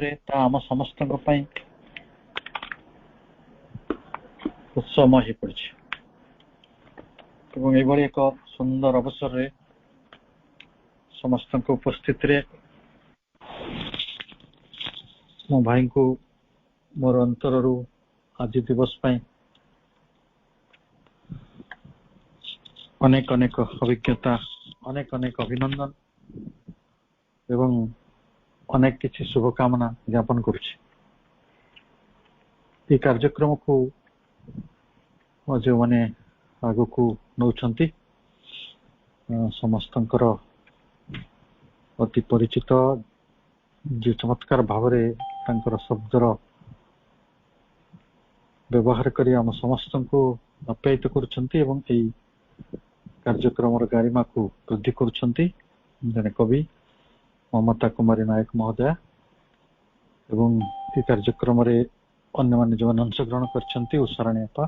ରେ ତା ଆମ ସମସ୍ତଙ୍କ ପାଇଁ ଉତ୍ସବମୟ ହୋଇପଡ଼ିଛି ଏବଂ ଏଭଳି ଏକ ସୁନ୍ଦର ଅବସରରେ ସମସ୍ତଙ୍କ ଉପସ୍ଥିତିରେ ମୋ ଭାଇଙ୍କୁ ମୋର ଅନ୍ତରରୁ ଆଜି ଦିବସ ପାଇଁ ଅନେକ ଅନେକ ଅଭିଜ୍ଞତା, ଅନେକ ଅନେକ ଅଭିନନ୍ଦନ ଏବଂ ଅନେକ କିଛି ଶୁଭକାମନା ଜ୍ଞାପନ କରୁଛି। ଏହି କାର୍ଯ୍ୟକ୍ରମକୁ ଯେଉଁମାନେ ଆଗକୁ ନେଉଛନ୍ତି ସମସ୍ତଙ୍କର ଅତି ପରିଚିତ, ଯେ ଚମତ୍କାର ଭାବରେ ତାଙ୍କର ଶବ୍ଦର ବ୍ୟବହାର କରି ଆମ ସମସ୍ତଙ୍କୁ ଆପ୍ୟାୟିତ କରୁଛନ୍ତି ଏବଂ ଏହି କାର୍ଯ୍ୟକ୍ରମର ଗାରିମାକୁ ବୃଦ୍ଧି କରୁଛନ୍ତି ଜଣେ କବି ମମତା କୁମାରୀ ନାୟକ ମହୋଦୟା ଏବଂ ଏହି କାର୍ଯ୍ୟକ୍ରମରେ ଅନ୍ୟମାନେ ଯେଉଁମାନେ ଅଂଶଗ୍ରହଣ କରିଛନ୍ତି ଉଷାରାଣୀ ଆପା,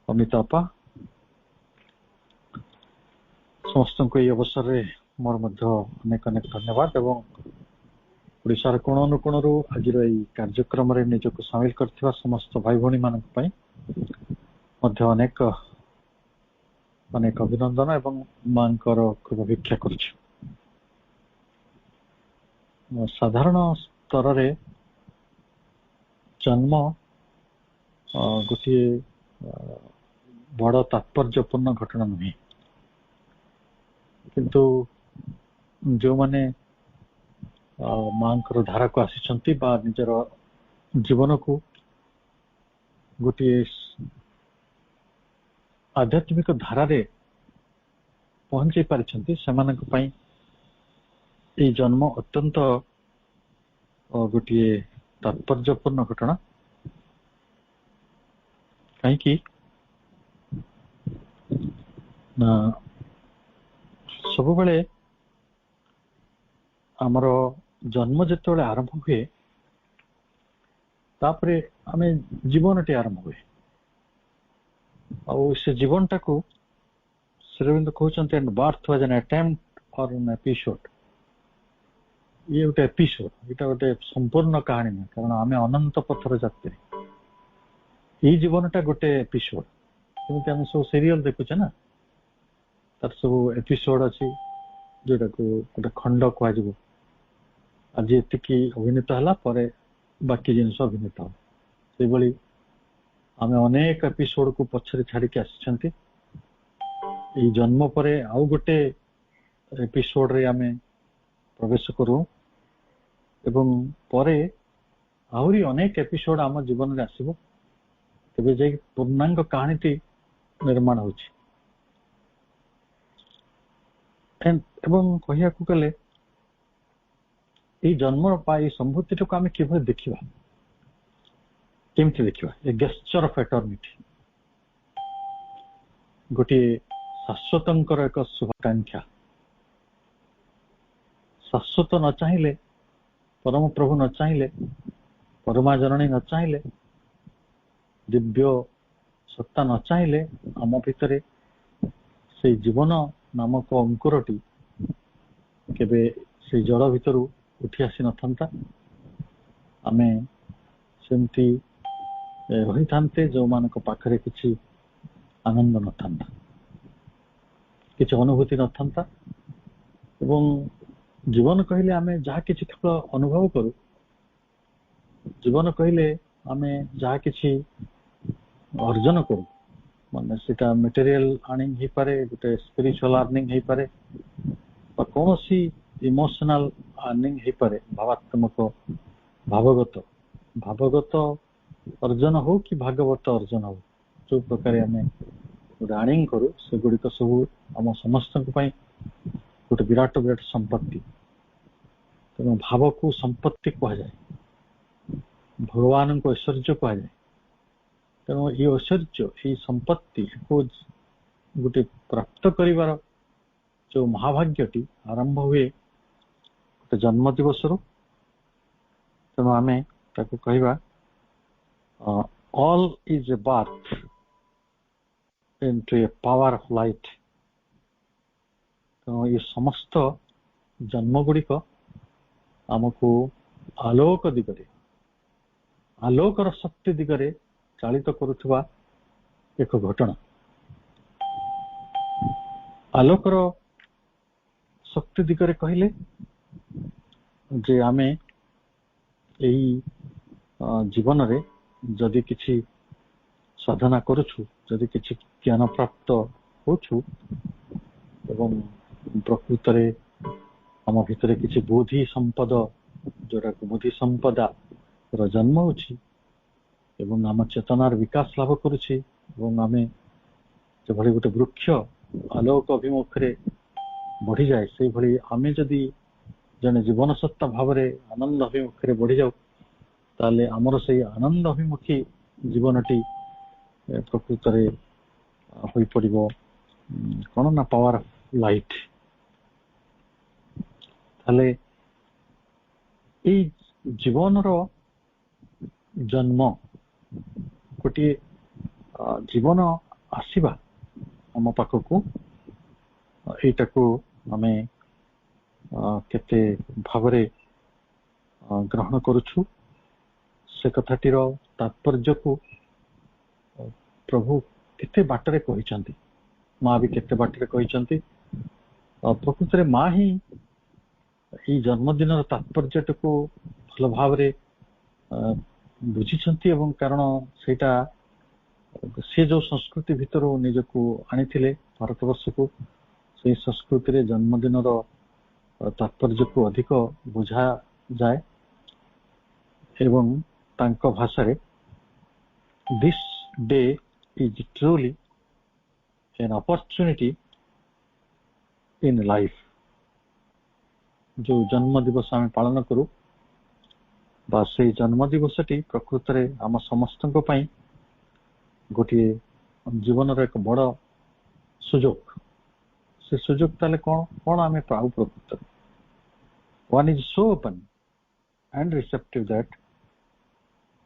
ଅମିତା ଆପା, ସମସ୍ତଙ୍କୁ ଏହି ଅବସରରେ ମୋର ମଧ୍ୟ ଅନେକ ଅନେକ ଧନ୍ୟବାଦ ଏବଂ ଓଡ଼ିଶାର କୋଣ ଅନୁକୋଣରୁ ଆଜିର ଏହି କାର୍ଯ୍ୟକ୍ରମରେ ନିଜକୁ ସାମିଲ କରିଥିବା ସମସ୍ତ ଭାଇ ଭଉଣୀମାନଙ୍କ ପାଇଁ ମଧ୍ୟ ଅନେକ ଅନେକ ଅଭିନନ୍ଦନ ଏବଂ ମାଙ୍କର କୃପା ଭିକ୍ଷା କରୁଛୁ। ସାଧାରଣ ସ୍ତରରେ ଜନ୍ମ ଗୋଟିଏ ବଡ଼ ତାତ୍ପର୍ଯ୍ୟପୂର୍ଣ୍ଣ ଘଟଣା ନୁହେଁ, କିନ୍ତୁ ଯେଉଁମାନେ ମାଙ୍କର ଧାରାକୁ ଆସିଛନ୍ତି ବା ନିଜର ଜୀବନକୁ ଗୋଟିଏ ଆଧ୍ୟାତ୍ମିକ ଧାରାରେ ପହଞ୍ଚାଇ ପାରିଛନ୍ତି ସେମାନଙ୍କ ପାଇଁ ଏହି ଜନ୍ମ ଅତ୍ୟନ୍ତ ଗୋଟିଏ ତାତ୍ପର୍ଯ୍ୟପୂର୍ଣ୍ଣ ଘଟଣା। କାହିଁକି ନା ସବୁବେଳେ ଆମର ଜନ୍ମ ଯେତେବେଳେ ଆରମ୍ଭ ହୁଏ ତାପରେ ଆମେ ଜୀବନଟି ଆରମ୍ଭ ହୁଏ ଆଉ ସେ ଜୀବନଟାକୁ ଶ୍ରୀଅରବିନ୍ଦ କହୁଛନ୍ତି and birth was an attempt or an episode। ଇଏ ଗୋଟେ ଏପିସୋଡ, ଏଇଟା ଗୋଟେ ସମ୍ପୂର୍ଣ୍ଣ କାହାଣୀ ନୁହେଁ, କାରଣ ଆମେ ଅନନ୍ତ ପଥର ଯାତ୍ରୀ। ଏଇ ଜୀବନଟା ଗୋଟେ ଏପିସୋଡ, ଯେମିତି ଆମେ ସବୁ ସିରିଏଲ ଦେଖୁଛେ ନା, ତାର ସବୁ ଏପିସୋଡ ଅଛି ଯୋଉଟାକୁ ଗୋଟେ ଖଣ୍ଡ କୁହାଯିବ। ଆଜି ଏତିକି ଅଭିନୀତ ହେଲା ପରେ ବାକି ଜିନିଷ ଅଭିନୀତ ହେବ। ସେଇଭଳି ଆମେ ଅନେକ ଏପିସୋଡକୁ ପଛରେ ଛାଡିକି ଆସିଛନ୍ତି। ଏଇ ଜନ୍ମ ପରେ ଆଉ ଗୋଟେ ଏପିସୋଡରେ ଆମେ ପ୍ରବେଶ କରୁ ଏବଂ ପରେ ଆହୁରି ଅନେକ ଏପିସୋଡ ଆମ ଜୀବନରେ ଆସିବ, ତେବେ ଯାଇକି ପୂର୍ଣ୍ଣାଙ୍ଗ କାହାଣୀଟି ନିର୍ମାଣ ହେଉଛି। ଏବଂ କହିବାକୁ ଗଲେ ଏଇ ଜନ୍ମ ବା ଏଇ ସମ୍ଭୂତିଟାକୁ ଆମେ କିଭଳି ଦେଖିବା, କେମିତି ଦେଖିବା? ଏ ଗେସ୍ଚର ଅଫ ଏଟର୍ନିଟି, ଗୋଟିଏ ଶାଶ୍ୱତଙ୍କର ଏକ ଶୁଭାକାଂକ୍ଷା। ଶାଶ୍ୱତ ନ ଚାହିଁଲେ, ପରମ ପ୍ରଭୁ ନ ଚାହିଁଲେ, ପରମା ଜନନୀ ନ ଚାହିଁଲେ, ଦିବ୍ୟ ସତ୍ତା ନ ଚାହିଁଲେ ଆମ ଭିତରେ ସେଇ ଜୀବନ ନାମକ ଅଙ୍କୁରଟି କେବେ ସେଇ ଜଳ ଭିତରୁ ଉଠି ଆସିନଥାନ୍ତା। ଆମେ ସେମିତି ରହିଥାନ୍ତେ ଯେଉଁମାନଙ୍କ ପାଖରେ କିଛି ଆନନ୍ଦ ନଥାନ୍ତା, କିଛି ଅନୁଭୂତି ନଥାନ୍ତା ଏବଂ ଜୀବନ କହିଲେ ଆମେ ଯାହା କିଛି କେବଳ ଅନୁଭବ କରୁ, ଜୀବନ କହିଲେ ଆମେ ଯାହା କିଛି ଅର୍ଜନ କରୁ, ମାନେ ସେଟା ମେଟେରିଆଲ ଆର୍ନିଂ ହେଇପାରେ, ଗୋଟେ ସ୍ପିରିଚୁଆଲ ଆର୍ନିଂ ହେଇପାରେ ବା କୌଣସି ଇମୋସନାଲ ଆର୍ନିଂ ହେଇପାରେ, ଭାବାତ୍ମକ ଭାବଗତ ଅର୍ଜନ ହଉ କି ଭାଗବତ ଅର୍ଜନ ହଉ, ଯୋଉ ପ୍ରକାର ଆମେ ଗୋଟେ ଆର୍ନିଂ କରୁ ସେଗୁଡିକ ସବୁ ଆମ ସମସ୍ତଙ୍କ ପାଇଁ ଗୋଟେ ବିରାଟ ବିରାଟ ସମ୍ପତ୍ତି। ତେଣୁ ଭାବକୁ ସମ୍ପତ୍ତି କୁହାଯାଏ, ଭଗବାନଙ୍କୁ ଐଶ୍ୱର୍ଯ୍ୟ କୁହାଯାଏ। ତେଣୁ ଏଇ ଐଶ୍ୱର୍ଯ୍ୟ, ଏଇ ସମ୍ପତ୍ତିକୁ ଗୋଟେ ପ୍ରାପ୍ତ କରିବାର ଯୋଉ ମହାଭାଗ୍ୟଟି ଆରମ୍ଭ ହୁଏ ଗୋଟେ ଜନ୍ମ ଦିବସରୁ। ତେଣୁ ଆମେ ତାକୁ କହିବା all is a birth into a power of light। ତେଣୁ ଏ ସମସ୍ତ ଜନ୍ମ ଗୁଡ଼ିକ ଆମକୁ ଆଲୋକ ଦିଗରେ ଆଲୋକର ଶକ୍ତି ଦିଗରେ ଚାଳିତ କରୁଥିବା ଏକ ଘଟଣା। ଆଲୋକର ଶକ୍ତି ଦିଗରେ କହିଲେ ଯେ ଆମେ ଏହି ଜୀବନରେ ଯଦି କିଛି ସାଧନା କରୁଛୁ, ଯଦି କିଛି ଜ୍ଞାନ ପ୍ରାପ୍ତ ହଉଛୁ ଏବଂ ପ୍ରକୃତରେ ଆମ ଭିତରେ କିଛି ବୁଦ୍ଧି ସମ୍ପଦ, ଯୋଉଟାକୁ ବୁଦ୍ଧି ସମ୍ପଦା ର ଜନ୍ମ ହଉଛି ଏବଂ ଆମ ଚେତନାର ବିକାଶ ଲାଭ କରୁଛି ଏବଂ ଆମେ ଯେଭଳି ଗୋଟେ ବୃକ୍ଷ ଆଲୋକ ଅଭିମୁଖରେ ବଢିଯାଏ, ସେଇଭଳି ଆମେ ଯଦି ଜଣେ ଜୀବନ ସତ୍ତା ଭାବରେ ଆନନ୍ଦ ଅଭିମୁଖରେ ବଢିଯାଉ, ତାହେଲେ ଆମର ସେଇ ଆନନ୍ଦ ଅଭିମୁଖୀ ଜୀବନଟି ପ୍ରକୃତରେ ହୋଇପଡିବ କଣ ନା ପାୱାର ଅଫ ଲାଇଟ। ତାହେଲେ ଏଇ ଜୀବନର ଜନ୍ମ, ଗୋଟିଏ ଜୀବନ ଆସିବା ଆମ ପାଖକୁ, ଏଇଟାକୁ ଆମେ କେତେ ଭାବରେ ଗ୍ରହଣ କରୁଛୁ, ସେ କଥାଟିର ତାତ୍ପର୍ଯ୍ୟକୁ ପ୍ରଭୁ କେତେ ବାଟରେ କହିଛନ୍ତି, ମା ବି କେତେ ବାଟରେ କହିଛନ୍ତି। ପ୍ରକୃତରେ ମା ହିଁ ଏଇ ଜନ୍ମଦିନର ତାତ୍ପର୍ଯ୍ୟଟିକୁ ଭଲ ଭାବରେ ବୁଝିଛନ୍ତି ଏବଂ କାରଣ ସେଇଟା ସେ ଯୋଉ ସଂସ୍କୃତି ଭିତରୁ ନିଜକୁ ଆଣିଥିଲେ ଭାରତବର୍ଷକୁ, ସେଇ ସଂସ୍କୃତିରେ ଜନ୍ମଦିନର ତାତ୍ପର୍ଯ୍ୟକୁ ଅଧିକ ବୁଝାଯାଏ ଏବଂ ତାଙ୍କ ଭାଷାରେ this day is truly an opportunity in life। ଯୋଉ ଜନ୍ମ ଦିବସ ଆମେ ପାଳନ କରୁ ବା ସେଇ ଜନ୍ମ ଦିବସଟି ପ୍ରକୃତରେ ଆମ ସମସ୍ତଙ୍କ ପାଇଁ ଗୋଟିଏ ଜୀବନର ଏକ ବଡ ସୁଯୋଗ। ସେ ସୁଯୋଗ ତାହେଲେ କଣ ଆମେ ପାଉ ପ୍ରକୃତରେ? One is so open and receptive that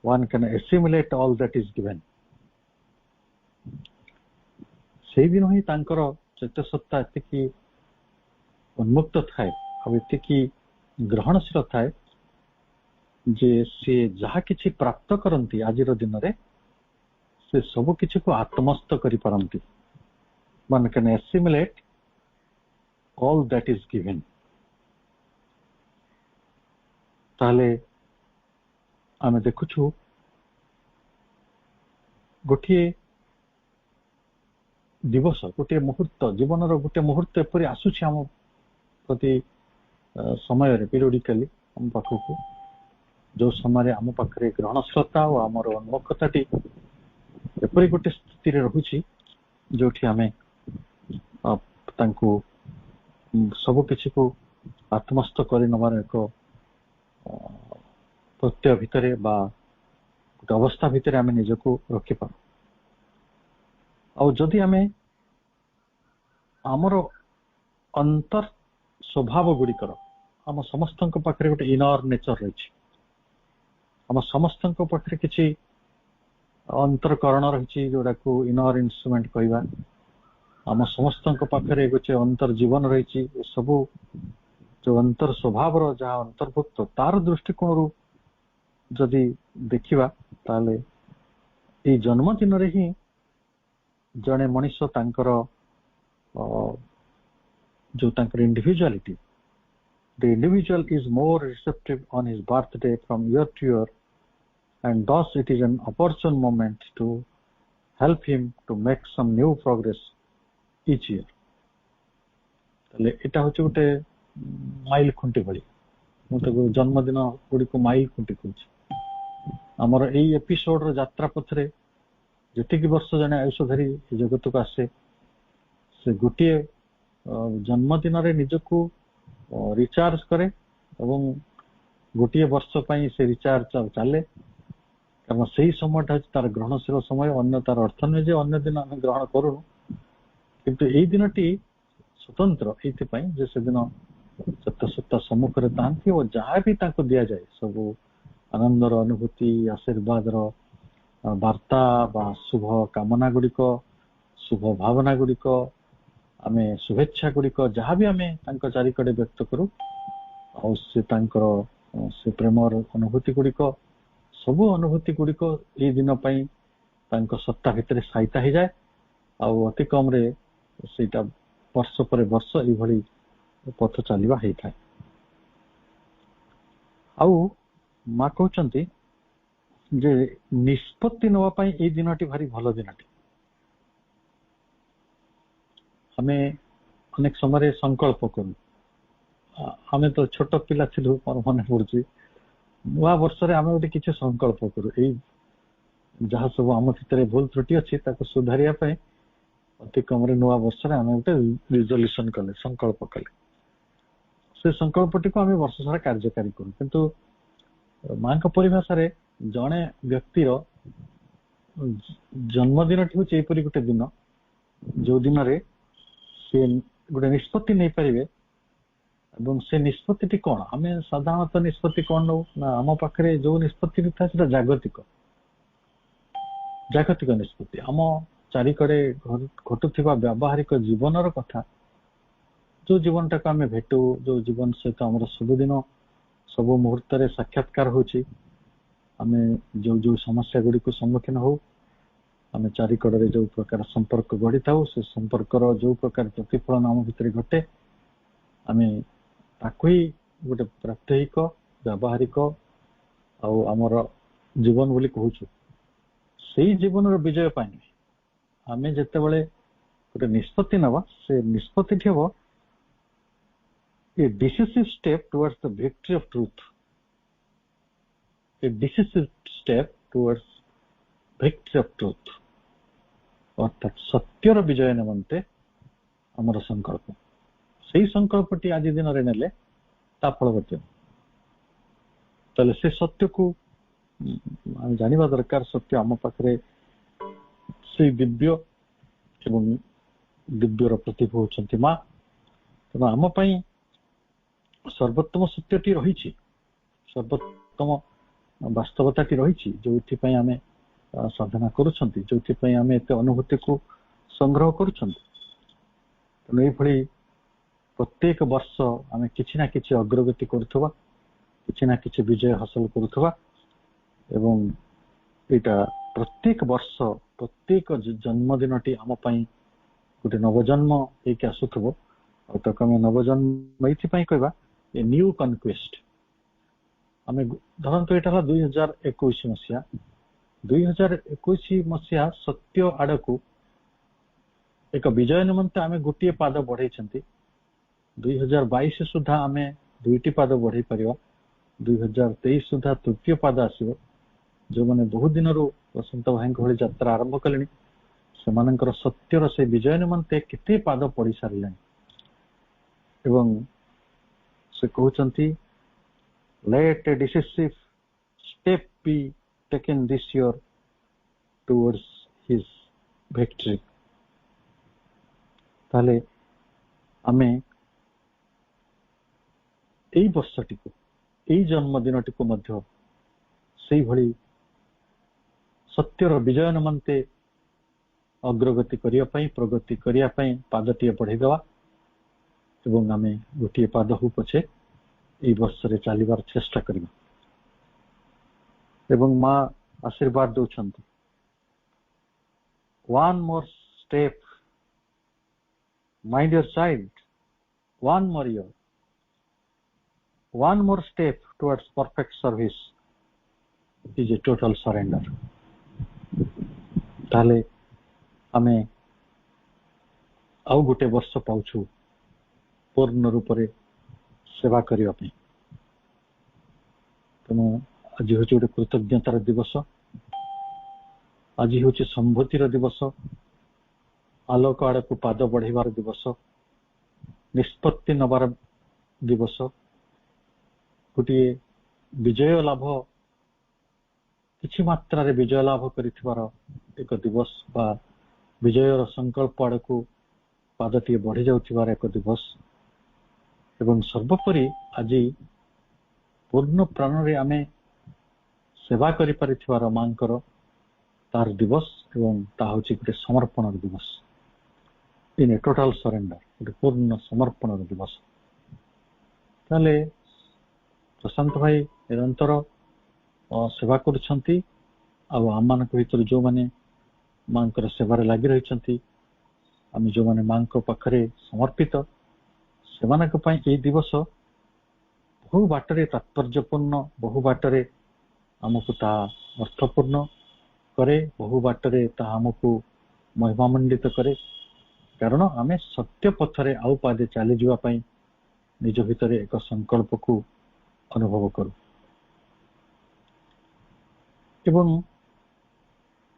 one can assimilate all that is given। ସେଇଦିନ ହିଁ ତାଙ୍କର ଚୈତ୍ୟସତ୍ତା ଏତିକି ଉନ୍ମୁକ୍ତ ଥାଏ ଆଉ ଏତିକି ଗ୍ରହଣଶୀଳ ଥାଏ ଯେ ସେ ଯାହା କିଛି ପ୍ରାପ୍ତ କରନ୍ତି ଆଜିର ଦିନରେ, ସେ ସବୁ କିଛିକୁ ଆତ୍ମସ୍ଥ କରିପାରନ୍ତି। One can assimilate all that is given। ତାହେଲେ ଆମେ ଦେଖୁଛୁ ଗୋଟିଏ ଦିବସ, ଗୋଟିଏ ମୁହୂର୍ତ୍ତ, ଜୀବନର ଗୋଟେ ମୁହୂର୍ତ୍ତ ଏପରି ଆସୁଛି ଆମ ପ୍ରତି ସମୟରେ ପିରିୟଡିକାଲି ଆମ ପାଖକୁ, ଯୋଉ ସମୟରେ ଆମ ପାଖରେ ଗ୍ରହଣଶୀଳତା ଓ ଆମର ଉନ୍ମୁକ୍ତତାଟି ଏପରି ଗୋଟେ ସ୍ଥିତିରେ ରହୁଛି ଯୋଉଠି ଆମେ ତାଙ୍କୁ ସବୁ କିଛିକୁ ଆତ୍ମସ୍ଥ କରି ନେବାର ଏକ ପ୍ରତ୍ୟୟ ଭିତରେ ବା ଗୋଟେ ଅବସ୍ଥା ଭିତରେ ଆମେ ନିଜକୁ ରଖିପାରୁ। ଆଉ ଯଦି ଆମେ ଆମର ଅନ୍ତର ସ୍ୱଭାବ ଗୁଡିକର, ଆମ ସମସ୍ତଙ୍କ ପାଖରେ ଗୋଟେ ଇନର ନେଚର ରହିଛି, ଆମ ସମସ୍ତଙ୍କ ପାଖରେ କିଛି ଅନ୍ତରକରଣ ରହିଛି ଯୋଉଟାକୁ ଇନର ଇନଷ୍ଟ୍ରୁମେଣ୍ଟ କହିବା, ଆମ ସମସ୍ତଙ୍କ ପାଖରେ ଗୋଟେ ଅନ୍ତର ଜୀବନ ରହିଛି। ଏସବୁ ଯୋଉ ଅନ୍ତର ସ୍ୱଭାବର ଯାହା ଅନ୍ତର୍ଭୁକ୍ତ, ତାର ଦୃଷ୍ଟିକୋଣରୁ ଯଦି ଦେଖିବା ତାହେଲେ ଏଇ ଜନ୍ମଦିନରେ ହିଁ ଜଣେ ମଣିଷ ତାଙ୍କର ଯୋଉ ତାଙ୍କର individuality, the individual is more receptive on his birthday from year to year, and thus it is an opportune moment to help him to make some new progress each year। ତାହେଲେ ଏଇଟା ହଉଛି ଗୋଟେ ମାଇଲ ଖୁଣ୍ଟି ଭଳି, ମୁଁ ତାକୁ ଜନ୍ମଦିନ ଗୁଡିକୁ ମାଇଲ ଖୁଣ୍ଟି କହୁଛି। ଆମର ଏଇ ଏପିସୋଡର ଯାତ୍ରା ପଥରେ ଯେତିକି ବର୍ଷ ଜଣେ ଆୟୁଷ ଧରି ଜଗତକୁ ଆସେ, ସେ ଗୋଟିଏ ଜନ୍ମଦିନରେ ନିଜକୁ ରିଚାର୍ଜ କରେ ଏବଂ ଗୋଟିଏ ବର୍ଷ ପାଇଁ ସେ ରିଚାର୍ଜ ଚାଲେ, କାରଣ ସେଇ ସମୟଟା ହଉଛି ତାର ଗ୍ରହଣଶୀଳ ସମୟ। ଅନ୍ୟ ତାର ଅର୍ଥ ନୁହେଁ ଯେ ଅନ୍ୟ ଦିନ ଆମେ ଗ୍ରହଣ କରୁନୁ, କିନ୍ତୁ ଏଇ ଦିନଟି ସ୍ୱତନ୍ତ୍ର ଏଇଥିପାଇଁ ଯେ ସେଦିନ ସତ୍ୟସତ୍ତା ସମ୍ମୁଖରେ ଥାନ୍ତି ଓ ଯାହା ବି ତାଙ୍କୁ ଦିଆଯାଏ ସବୁ ଆନନ୍ଦର ଅନୁଭୂତି, ଆଶୀର୍ବାଦର ବାର୍ତ୍ତା ବା ଶୁଭ କାମନା ଗୁଡିକ, ଶୁଭ ଭାବନା ଗୁଡିକ, ଆମେ ଶୁଭେଚ୍ଛା ଗୁଡିକ ଯାହାବି ଆମେ ତାଙ୍କ ଚାରିକଡେ ବ୍ୟକ୍ତ କରୁ, ଆଉ ସେ ତାଙ୍କର से प्रेमर अनुभूति गुड़िक सबु अनुभूति गुड़िक ये दिन सत्ता भितर साइता हो जाए अति कम रे सेटा वर्ष पर वर्ष ये पथ चलवा होता है। आउ माँ कहते जे निष्पत्ति नवाई ये दिन भारी भल दिन आम अनेक समय संकल्प करूँ आम तो छोट पिला थिलु मोर मन पड़ुची नुआ वर्ष रे आम गोटे किसी संकल्प करूँ जहाँ सब आम भितर भूल त्रुटि अच्छी सुधारिया अति कम नुआ वर्ष रे आम गोटे रिजोल्यूशन कले संकल्प कले से संकल्पटी को आम वर्ष सारा कार्यकारी करूँ किंतु माँ परिभाषा रे जड़े व्यक्तिर जन्मदिन हूँ गोटे दिन जो दिन रे से गोटे निष्पत्ति नहीं पारे से निष्पत्ति कौन आम साधारणतः निष्पत्ति कौन नौ ना आम पाखे जो निष्पत्ति था जागतिक निष्पत्ति आम चारिकड़े घटुवा व्यावहारिक जीवन कथा जो जीवन टाक आम भेटू जो जीवन सहित आम सबुदिन सब मुहूर्त साक्षात्कार होची आम जो जो समस्या गुड़ी को सम्मुखीन हो आम चारिकड़े जो प्रकार संपर्क गढ़ी था से संपर्कर जो प्रकार प्रतिफलन आम भितर घटे आम ताकू ही गोटे प्रात्यहिक व्यावहारिक आमर जीवन बोली कहूँ से जीवन विजय पाई आम जिते बड़े गोटे निष्पत्ति नवा से निष्पत्ति हम a decisive step towards the victory of truth, a decisive step towards victory of truth अर्थात सत्यर विजय निमंते आमर संकल्प से संकल्पटी आज दिन रे नेले ता फलवती तले से सत्य को जानिबा दरकार सत्य आम पाखरे से दिव्य एवं दिव्यर प्रतिभा होचंती माँ तेणु आम पई सर्वोत्तम सत्यटी रही सर्वोत्तम वास्तवताटी रही जो आम साधना करुछंती जो आम एत अनुभूति को संग्रह करुछंती ये प्रत्येक वर्ष आम किछि ना किछि अग्रगति करुथबा किछि ना किछि विजय हासिल करुथबा एवं एटा प्रत्येक वर्ष प्रत्येक जन्मदिनटी आम पई गोटे नवजन्म एक आसुथबो तक आम नवजन्म ये कहवा ए न्यू कनक्वेस्ट आम धरतु यहाँ 2021 मसीहा 2021 मसीहा सत्य आड़ को एक विजय निमंते आम गोटे पाद बढ़ाई 2022 सुधा आम दुईटी पाद बढ़ाई पार 2023 सुधा तृतीय पाद आसो जो मैंने बहुत दिन बसंत भाई भाई यात्रा आरंभ कले से सत्यर से विजय निमंते केते पाद पड़ सारे एवं से कहते let a decisive step be taken this year towards his victory ताले आमे एई वर्षटी को एई जन्मदिनटी को मध्य सेई भली सत्यर विजय निमंते अग्रगति करिया पई प्रगति करिया पई पादटीए बढ़ाई देवा एवं आम गोटे पाद हो पछे ये वर्ष रे चलिबार चेष्टा करिबा एवं माँ आशीर्वाद दौरान one more step my dear child one more year one more step towards perfect service is a total surrender ताले आमे आउ गोटे वर्ष पाउछु पूर्ण रूप से सेवा करने तेणु आज हूँ गोटे कृतज्ञतार दिवस आज हूँ संभूतिर दिवस आलोक आड़ को पाद बढ़ाइबार दिवस निष्पत्ति नबार दिवस गोटे विजय लाभ किछि मात्रा रे विजय लाभ करिथिबार एक दिवस बा विजयर संकल्प आड़ को पादटी बढ़ी जाउथिबार एक दिवस एवं सर्वोपरि आज पूर्ण प्राण रे आमे सेवा करि परिथिबार मांकर तार दिवस एवं ता होछि गोटे समर्पण दिवस इन ए टोटल सरेंडर गोटे पूर्ण समर्पण दिवस ताले प्रशांत भाई निरंतर सेवा करुछंती आ आमମାନଙ୍କ ଭିତରୁ ଯୋଉମାନେ ମାଙ୍କର ସେବାରେ ଲାଗି ରହିଛନ୍ତି ଆମେ ଯୋଉମାନେ ମାଙ୍କ ପାଖରେ ସମର୍ପିତ ସେମାନଙ୍କ ପାଇଁ ଏହି ଦିବସ ବହୁ ବାଟରେ ତାତ୍ପର୍ଯ୍ୟପୂର୍ଣ୍ଣ ବହୁ ବାଟରେ ଆମକୁ ତାହା ଅର୍ଥପୂର୍ଣ୍ଣ କରେ ବହୁ ବାଟରେ ତାହା ଆମକୁ ମହିମାମଣ୍ଡିତ କରେ କାରଣ ଆମେ ସତ୍ୟ ପଥରେ ଆଉ ପାଦେ ଚାଲିଯିବା ପାଇଁ ନିଜ ଭିତରେ ଏକ ସଂକଳ୍ପକୁ ଅନୁଭବ କରୁ ଏବଂ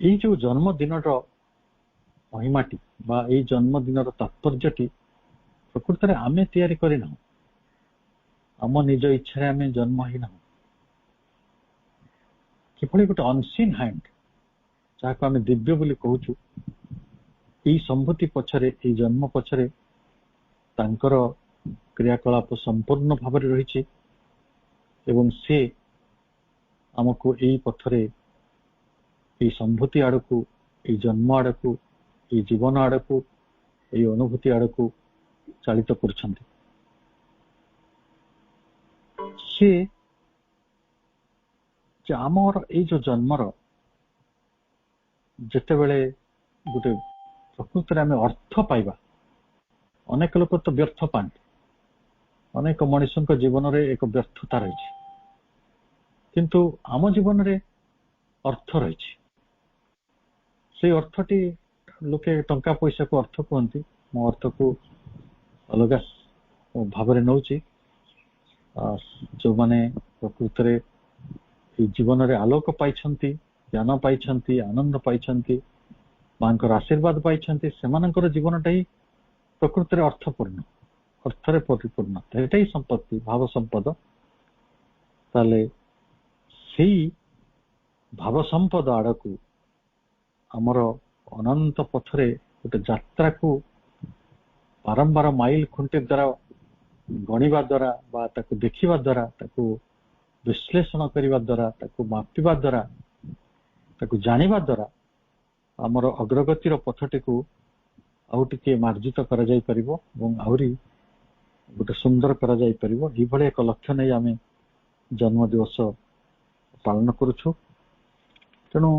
ଏଇ ଯୋଉ ଜନ୍ମଦିନର ମହିମାଟି ବା ଏଇ ଜନ୍ମଦିନର ତାତ୍ପର୍ଯ୍ୟଟି ପ୍ରକୃତରେ ଆମେ ତିଆରି କରିନାହୁଁ ଆମ ନିଜ ଇଚ୍ଛାରେ ଆମେ ଜନ୍ମ ହେଇନାହୁଁ କିଭଳି ଗୋଟେ ଅନସିନ୍ ହ୍ୟାଣ୍ଡ ଯାହାକୁ ଆମେ ଦିବ୍ୟ ବୋଲି କହୁଛୁ ଏଇ ସମ୍ଭୂତି ପଛରେ ଏଇ ଜନ୍ମ ପଛରେ ତାଙ୍କର କ୍ରିୟାକଳାପ ସମ୍ପୂର୍ଣ୍ଣ ଭାବରେ ରହିଛି ଏବଂ ସେ ଆମକୁ ଏଇ ପଥରେ ଏଇ ସମ୍ଭୂତି ଆଡକୁ ଏଇ ଜନ୍ମ ଆଡକୁ ଏଇ ଜୀବନ ଆଡକୁ ଏଇ ଅନୁଭୂତି ଆଡକୁ ଚାଳିତ କରୁଛନ୍ତି ସେ ଯେ ଆମର ଏଇ ଯୋଉ ଜନ୍ମର ଯେତେବେଳେ ଗୋଟେ ପ୍ରକୃତରେ ଆମେ ଅର୍ଥ ପାଇବା ଅନେକ ଲୋକ ତ ବ୍ୟର୍ଥ ପାଆନ୍ତି ଅନେକ ମଣିଷଙ୍କ ଜୀବନରେ ଏକ ବ୍ୟର୍ଥତା ରହିଛି କିନ୍ତୁ ଆମ ଜୀବନରେ ଅର୍ଥ ରହିଛି ସେଇ ଅର୍ଥଟି ଲୋକେ ଟଙ୍କା ପଇସାକୁ ଅର୍ଥ କୁହନ୍ତି ମୋ ଅର୍ଥକୁ ଅଲଗା ଭାବରେ ନେଉଛି ଯୋଉମାନେ ପ୍ରକୃତରେ ଏଇ ଜୀବନରେ ଆଲୋକ ପାଇଛନ୍ତି ଜ୍ଞାନ ପାଇଛନ୍ତି ଆନନ୍ଦ ପାଇଛନ୍ତି ମାଙ୍କର ଆଶୀର୍ବାଦ ପାଇଛନ୍ତି ସେମାନଙ୍କର ଜୀବନଟା ହିଁ ପ୍ରକୃତରେ ଅର୍ଥପୂର୍ଣ୍ଣ ଅର୍ଥରେ ପରିପୂର୍ଣ୍ଣ ଏଇଟା ହିଁ ସମ୍ପତ୍ତି ଭାବ ସମ୍ପଦ ତାହେଲେ ସେଇ ଭାବ ସମ୍ପଦ ଆଡକୁ ଆମର ଅନନ୍ତ ପଥରେ ଗୋଟେ ଯାତ୍ରାକୁ ବାରମ୍ବାର ମାଇଲ ଖୁଣ୍ଟି ଦ୍ୱାରା ଗଣିବା ଦ୍ୱାରା ବା ତାକୁ ଦେଖିବା ଦ୍ୱାରା ତାକୁ ବିଶ୍ଳେଷଣ କରିବା ଦ୍ୱାରା ତାକୁ ମାପିବା ଦ୍ୱାରା ତାକୁ ଜାଣିବା ଦ୍ୱାରା ଆମର ଅଗ୍ରଗତିର ପଥଟିକୁ ଆଉ ଟିକେ ମାର୍ଜିତ କରାଯାଇପାରିବ ଏବଂ ଆହୁରି ଗୋଟେ ସୁନ୍ଦର କରାଯାଇପାରିବ ଏଇଭଳି ଏକ ଲକ୍ଷ୍ୟ ନେଇ ଆମେ ଜନ୍ମ ଦିବସ ପାଳନ କରୁଛୁ ତେଣୁ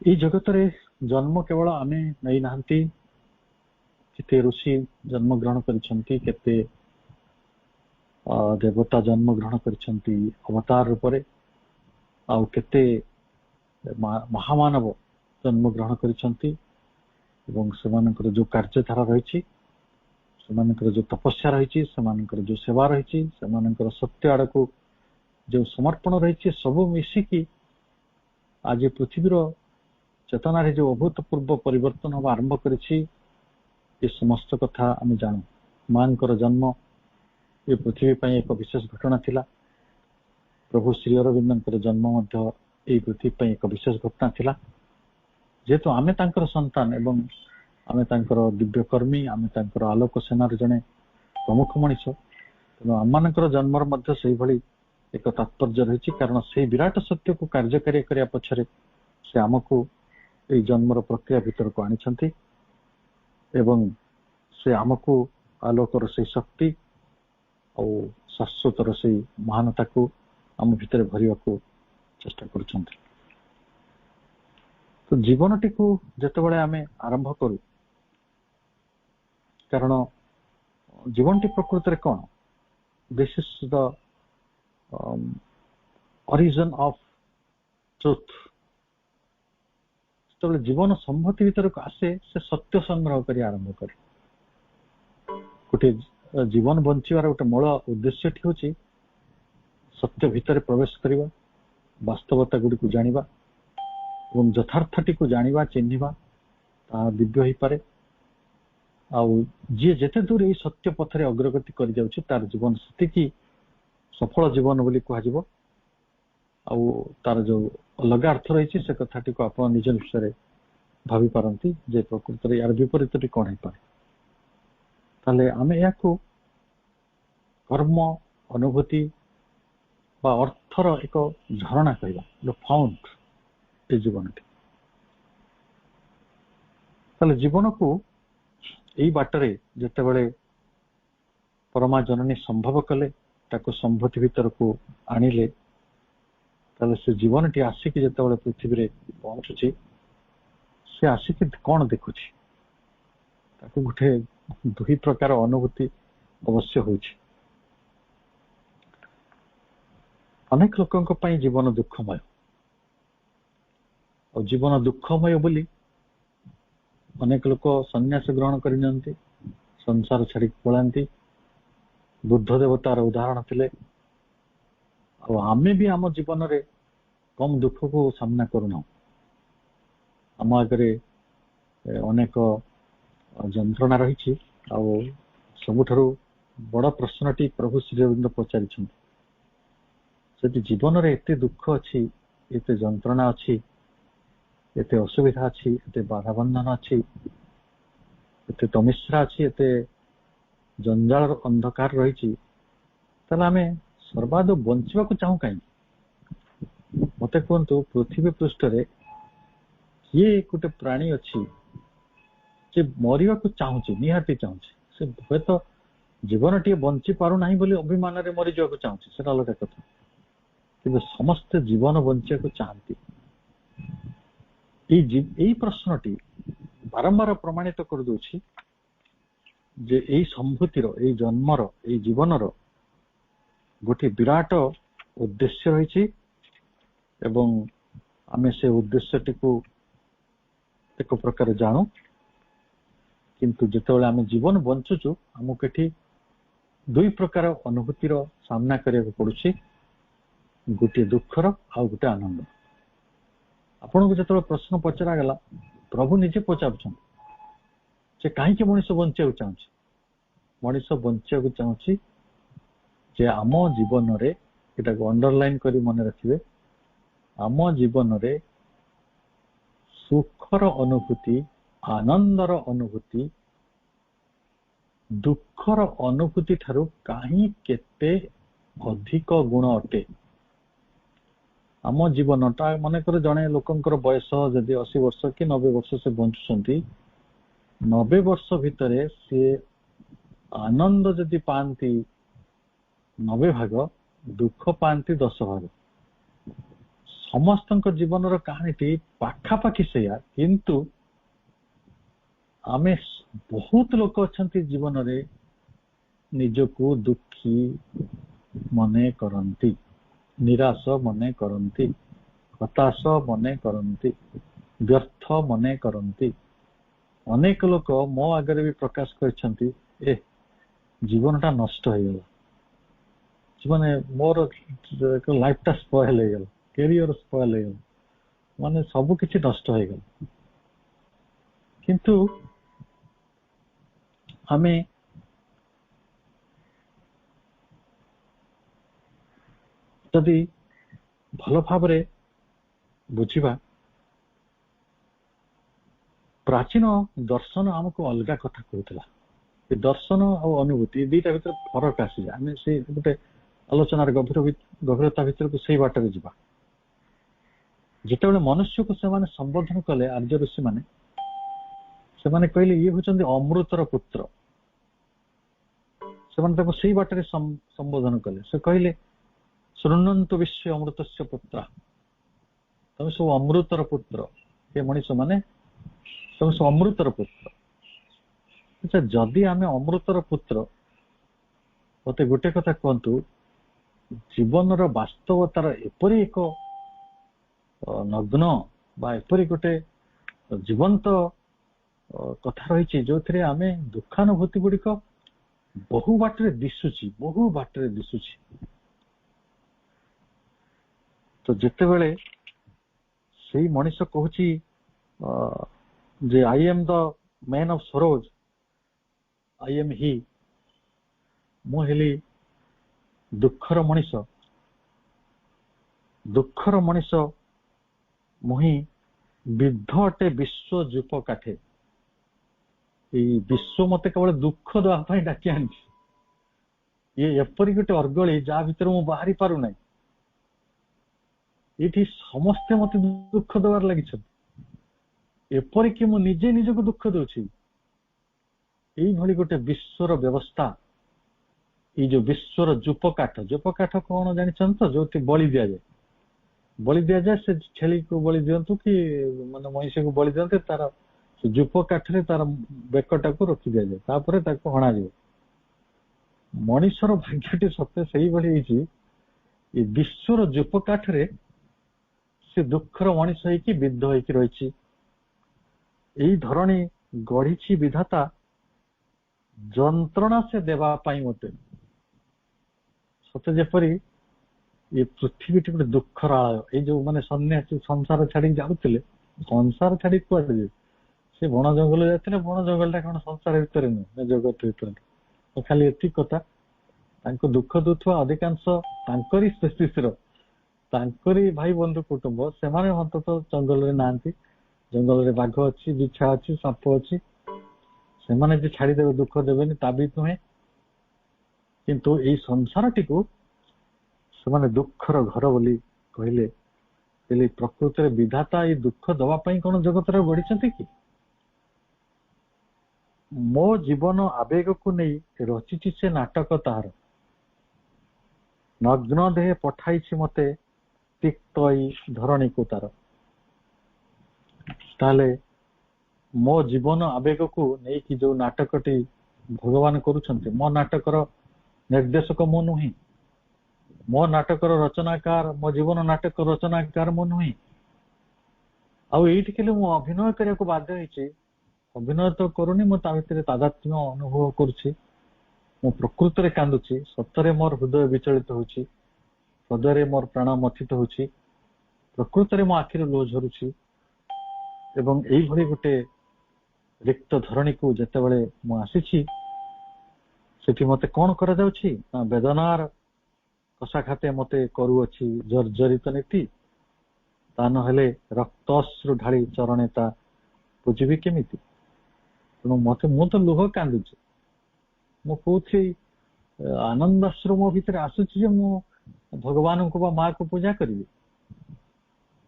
ଏଇ ଜଗତରେ ଜନ୍ମ କେବଳ ଆମେ ନେଇନାହାନ୍ତି କେତେ ଋଷି ଜନ୍ମ ଗ୍ରହଣ କରିଛନ୍ତି କେତେ ଦେବତା ଜନ୍ମ ଗ୍ରହଣ କରିଛନ୍ତି ଅବତାର ରୂପରେ ଆଉ କେତେ ମହାମାନବ ଜନ୍ମ ଗ୍ରହଣ କରିଛନ୍ତି ଏବଂ ସେମାନଙ୍କର ଯୋଉ କାର୍ଯ୍ୟଧାରା ରହିଛି ସେମାନଙ୍କର ଯୋଉ ତପସ୍ୟା ରହିଛି ସେମାନଙ୍କର ଯୋଉ ସେବା ରହିଛି ସେମାନଙ୍କର ସତ୍ୟ ଆଡକୁ ଯୋଉ ସମର୍ପଣ ରହିଛି ସବୁ ମିଶିକି ଆଜି ପୃଥିବୀର ଚେତନାରେ ଯୋଉ ଅଭୂତପୂର୍ବ ପରିବର୍ତ୍ତନ ହବା ଆରମ୍ଭ କରିଛି ଏ ସମସ୍ତ କଥା ଆମେ ଜାଣୁ ମାଙ୍କର ଜନ୍ମ ଏ ପୃଥିବୀ ପାଇଁ ଏକ ବିଶେଷ ଘଟଣା ଥିଲା ପ୍ରଭୁ ଶ୍ରୀ ଅରବିନ୍ଦଙ୍କର ଜନ୍ମ ମଧ୍ୟ ଏଇ ପୃଥିବୀ ପାଇଁ ଏକ ବିଶେଷ ଘଟଣା ଥିଲା ଯେହେତୁ ଆମେ ତାଙ୍କର ସନ୍ତାନ ଏବଂ ଆମେ ତାଙ୍କର ଦିବ୍ୟ କର୍ମୀ ଆମେ ତାଙ୍କର ଆଲୋକ ସେନାର ଜଣେ ପ୍ରମୁଖ ମଣିଷ ତେଣୁ ଆମମାନଙ୍କର ଜନ୍ମର ମଧ୍ୟ ସେଇଭଳି ଏକ ତାତ୍ପର୍ଯ୍ୟ ରହିଛି କାରଣ ସେଇ ବିରାଟ ସତ୍ୟକୁ କାର୍ଯ୍ୟକାରୀ କରିବା ପଛରେ ସେ ଆମକୁ ଏଇ ଜନ୍ମର ପ୍ରକ୍ରିୟା ଭିତରକୁ ଆଣିଛନ୍ତି ଏବଂ ସେ ଆମକୁ ଆଲୋକର ସେଇ ଶକ୍ତି ଆଉ ଶାଶ୍ୱତର ସେଇ ମହାନତାକୁ ଆମ ଭିତରେ ଭରିବାକୁ ଚେଷ୍ଟା କରୁଛନ୍ତି ତ ଜୀବନଟିକୁ ଯେତେବେଳେ ଆମେ ଆରମ୍ଭ କରୁ କାରଣ ଜୀବନଟି ପ୍ରକୃତରେ କ'ଣ this is the origin of truth ଯେତେବେଳେ ଜୀବନ ସମ୍ମତି ଭିତରକୁ ଆସେ ସେ ସତ୍ୟ ସଂଗ୍ରହ କରି ଆରମ୍ଭ କରେ ଗୋଟେ ଜୀବନ ବଞ୍ଚିବାର ଗୋଟେ ମୂଳ ଉଦ୍ଦେଶ୍ୟଟି ହେଉଛି ସତ୍ୟ ଭିତରେ ପ୍ରବେଶ କରିବା ବାସ୍ତବତା ଗୁଡ଼ିକୁ ଜାଣିବା ଏବଂ ଯଥାର୍ଥଟିକୁ ଜାଣିବା ଚିହ୍ନିବା ତାହା ଦିବ୍ୟ ହେଇପାରେ ଆଉ ଯିଏ ଯେତେ ଦୂର ଏଇ ସତ୍ୟ ପଥରେ ଅଗ୍ରଗତି କରିଯାଉଛି ତାର ଜୀବନ ସେତିକି ସଫଳ ଜୀବନ ବୋଲି କୁହାଯିବ ଆଉ ତାର ଯୋଉ ଅଲଗା ଅର୍ଥ ରହିଛି ସେ କଥାଟିକୁ ଆପଣ ନିଜ ବିଷୟରେ ଭାବି ପାରନ୍ତି ଯେ ପ୍ରକୃତରେ ୟାର ବିପରୀତଟି କ'ଣ ହେଇପାରେ ତାହେଲେ ଆମେ ଏହାକୁ କର୍ମ ଅନୁଭୂତି ବା ଅର୍ଥର ଏକ ଝରଣା କହିବା ଫାଉଣ୍ଟ ଏ ଜୀବନଟି ତାହେଲେ ଜୀବନକୁ ଏଇ ବାଟରେ ଯେତେବେଳେ ପରମା ଜନନୀ ସମ୍ଭବ କଲେ ताको संभूति भीतर को आनिले ताले से जीवनटी आसिक जेतेबेले पृथ्वी रे पहुंचुची से आसिक कौन देखुची ताको गुटे दुई प्रकार अनुभूति अवश्य होची। अनेक लोकंक पई जीवन दुखमय और जीवन दुखमय बोली अनेक लोक संन्यास ग्रहण करि नंती संसार छाड़ी पलांती। बुद्ध देवतार उदाहरण थिले और आमे भी आम जीवन रे कम दुख को सामना करूना। आम आगे अनेक जंत्रणा रही सबुठारु बड़ प्रश्नटी प्रभु श्री अरविंद पचारि जीवन रे एते दुख अच्छी एते जंत्रणा अच्छी एते असुविधा अच्छी एते बाधा बंधन अच्छी एते तमिश्रा अच्छी एते जंजाल अंधकार रही आमे सर्वाद बंचा चाहू कहीं मत कहतु पृथ्वी पृष्ठ रे किए गोटे प्राणी अच्छी जे मरिया को चाहूची निहाती चाहूची से हे तो जीवन टी बंची पारु नाही बोली अभिमान रे मरी जाको चाहूची से अलग कथा कि समस्त जीवन बंचा को चाहती। यही प्रश्नटी बारंबार प्रमाणित कर दूची जे यही संभूतिर यही जन्मर यही जीवनर गोटे विराट उद्देश्य रही एवं आमे से उद्देश्यटी को एक प्रकार जानू किंतु जितेबाला आमे जीवन बंचुचु आमको एठी दुई प्रकार अनुभूतिर सामना करिया पड़ुछि गोटे दुखर आ गोटे आनंद। आपन को जतबे प्रश्न पचरा गला प्रभु निजे पचारुछन जे काहे मनुष्य बंचा चाहूछि मनुष्य बंचा चाहूछि जे आम जीवन रे एटा को अंडरलाइन करी मन रखिबे आम जीवन रे सुखर अनुभूति आनंदर अनुभूति दुखर अनुभूति ठारू काहे केते अधिक गुण अटे। आम जीवनटा मनकर जड़े लोकंकर बयस जदि 80 वर्ष कि 90 वर्ष से बंचुंट 90 वर्ष भितर सी आनंद जदि पाती 90 भाग दुख पाती 10 भाग समस्त जीवन कहानी पाखापाखि से किंतु आमे बहुत लोक अच्छा जीवन रे निजको दुखी मने करंती निराश मने करंती हताश मने करंती व्यर्थ मने करंती। अनेक लोक मो आगे भी प्रकाश करछंती ए जीवनटा नष्ट हो गला जीवन मोर लाइफटा स्पॉइल हो गला कैरियर स्पॉइल हो गला माने सब किछि नष्ट हो गला। किंतु हमें जदि भल भाव बुझा प्राचीन दर्शन आमको अलग कथा कहूला दर्शन और अनुभूति दुईटा भीतर फरक आसी आम से गोटे आलोचनार गभीरता भीतर को सही बाटर जा जिते मनुष्य को से संबोधन कले आर्य ऋषि मैंने से कहले ये होचंदी अमृतर पुत्र से सही बाटर संबोधन कले से कहले शृण्वन्तु विश्व अमृतस्य पुत्र तुम सब अमृतर पुत्र ये मनीष माने तुम सब अमृतर पुत्र। अच्छा जदि आमे अमृतर पुत्र मते गोटे कथा कहतु जीवन वास्तवतार एपरी एक नग्न बा एपरी गोटे जीवंत कथा रही जो थे आमे दुखानुभूति गुड़िक बहु बाटरे दिशुची तो जिते बेले से मनीष कहूँ जे I am the man of sorrows I am he मुझे दुखर मनीष मुही विद्ध अटे विश्व जूप काठे विश्व मत केवल दुख दवाई डाकी आनी ये एपरी गोटे अर्गली जहाँ भीतर मु बाहरी पारु ना ये समस्ते मत दुख दबार लगी एपरिक मु निजे निजक दुख दूची यही गोटे विश्वर व्यवस्था ये जो विश्वर जूप काठ कौन जानी तो जो बलि दि जाए से छेली को बलि दिंतु कि माने महिषी को बलि दिंते तार जूप काठरे तार बेकटा को रखी दि जाए तापर हणा मनीषर भाग्यटी सत्य से ये विश्वर जूप काठरे से दुखर मनीष होगी विद्ध होगी रही धरणी गढ़ी विधाता जंत्रणा से देवाई मते सत्य जेपरी ये पृथ्वी गोटे दुखर आलय ये जो माने सन्यासी संसार छाड़ी जाऊे संसार छाड़ी कड़े से बण जंगल जाते बण जंगल कौन संसार भितर नुह जगत भितर तो खाली एति कथा दुख दूसवा अधिकांश स्पेसीर भाई बंधु कुटुंब से अंततः जंगल रे नांती जंगल रे बाघ अच्छी बिछा अच्छी साप अच्छी से माने छाड़देवे दुख देवेनि ता भी नुहे किंतु ये संसार टी को से दुखर घर बोली कहले प्रकृति विधाता ये दुख दवाई कौन जगत गढ़ी कि मो जीवन आवेग को नहीं रचिची से नाटक तार नग्न देह पठाई मते तिक्त धरणी को तार ताले मो जीवन आवेग को नहीं जो नाटकटी भगवान करुछंती मो नाटकर निर्देशक मो नुहे मो नाटकर रचनाकार मो जीवन नाटक रचनाकार मो नुहे आईटिके मु अभिनय करने को बाध्य होइछि अभिनय तो करूनी मो ता भितर तादात्म्य अनुभव करुछि मो प्रकृति रे कांदुछि सतरे मोर हृदय विचलित होछि हृदय मोर प्राण मथित होछि प्रकृति रे मो आखिर लो झरुछि एवं एई भली गोटे रिक्त धरणी को जेतेबेले मु आसीछि सेठी मते कोन करा जाउछि ना वेदनार कषाघाते मते करूअछि जर्जरित नीति ता न हेले रक्तश्रु ढाली चरणेता बुझिबी केमिति तेणु मते मु तो लुह कांदुछि मु कोथि आनंदाश्रु मो भितर आसुछि जे मु भगवान को बा माँ को पूजा करिवि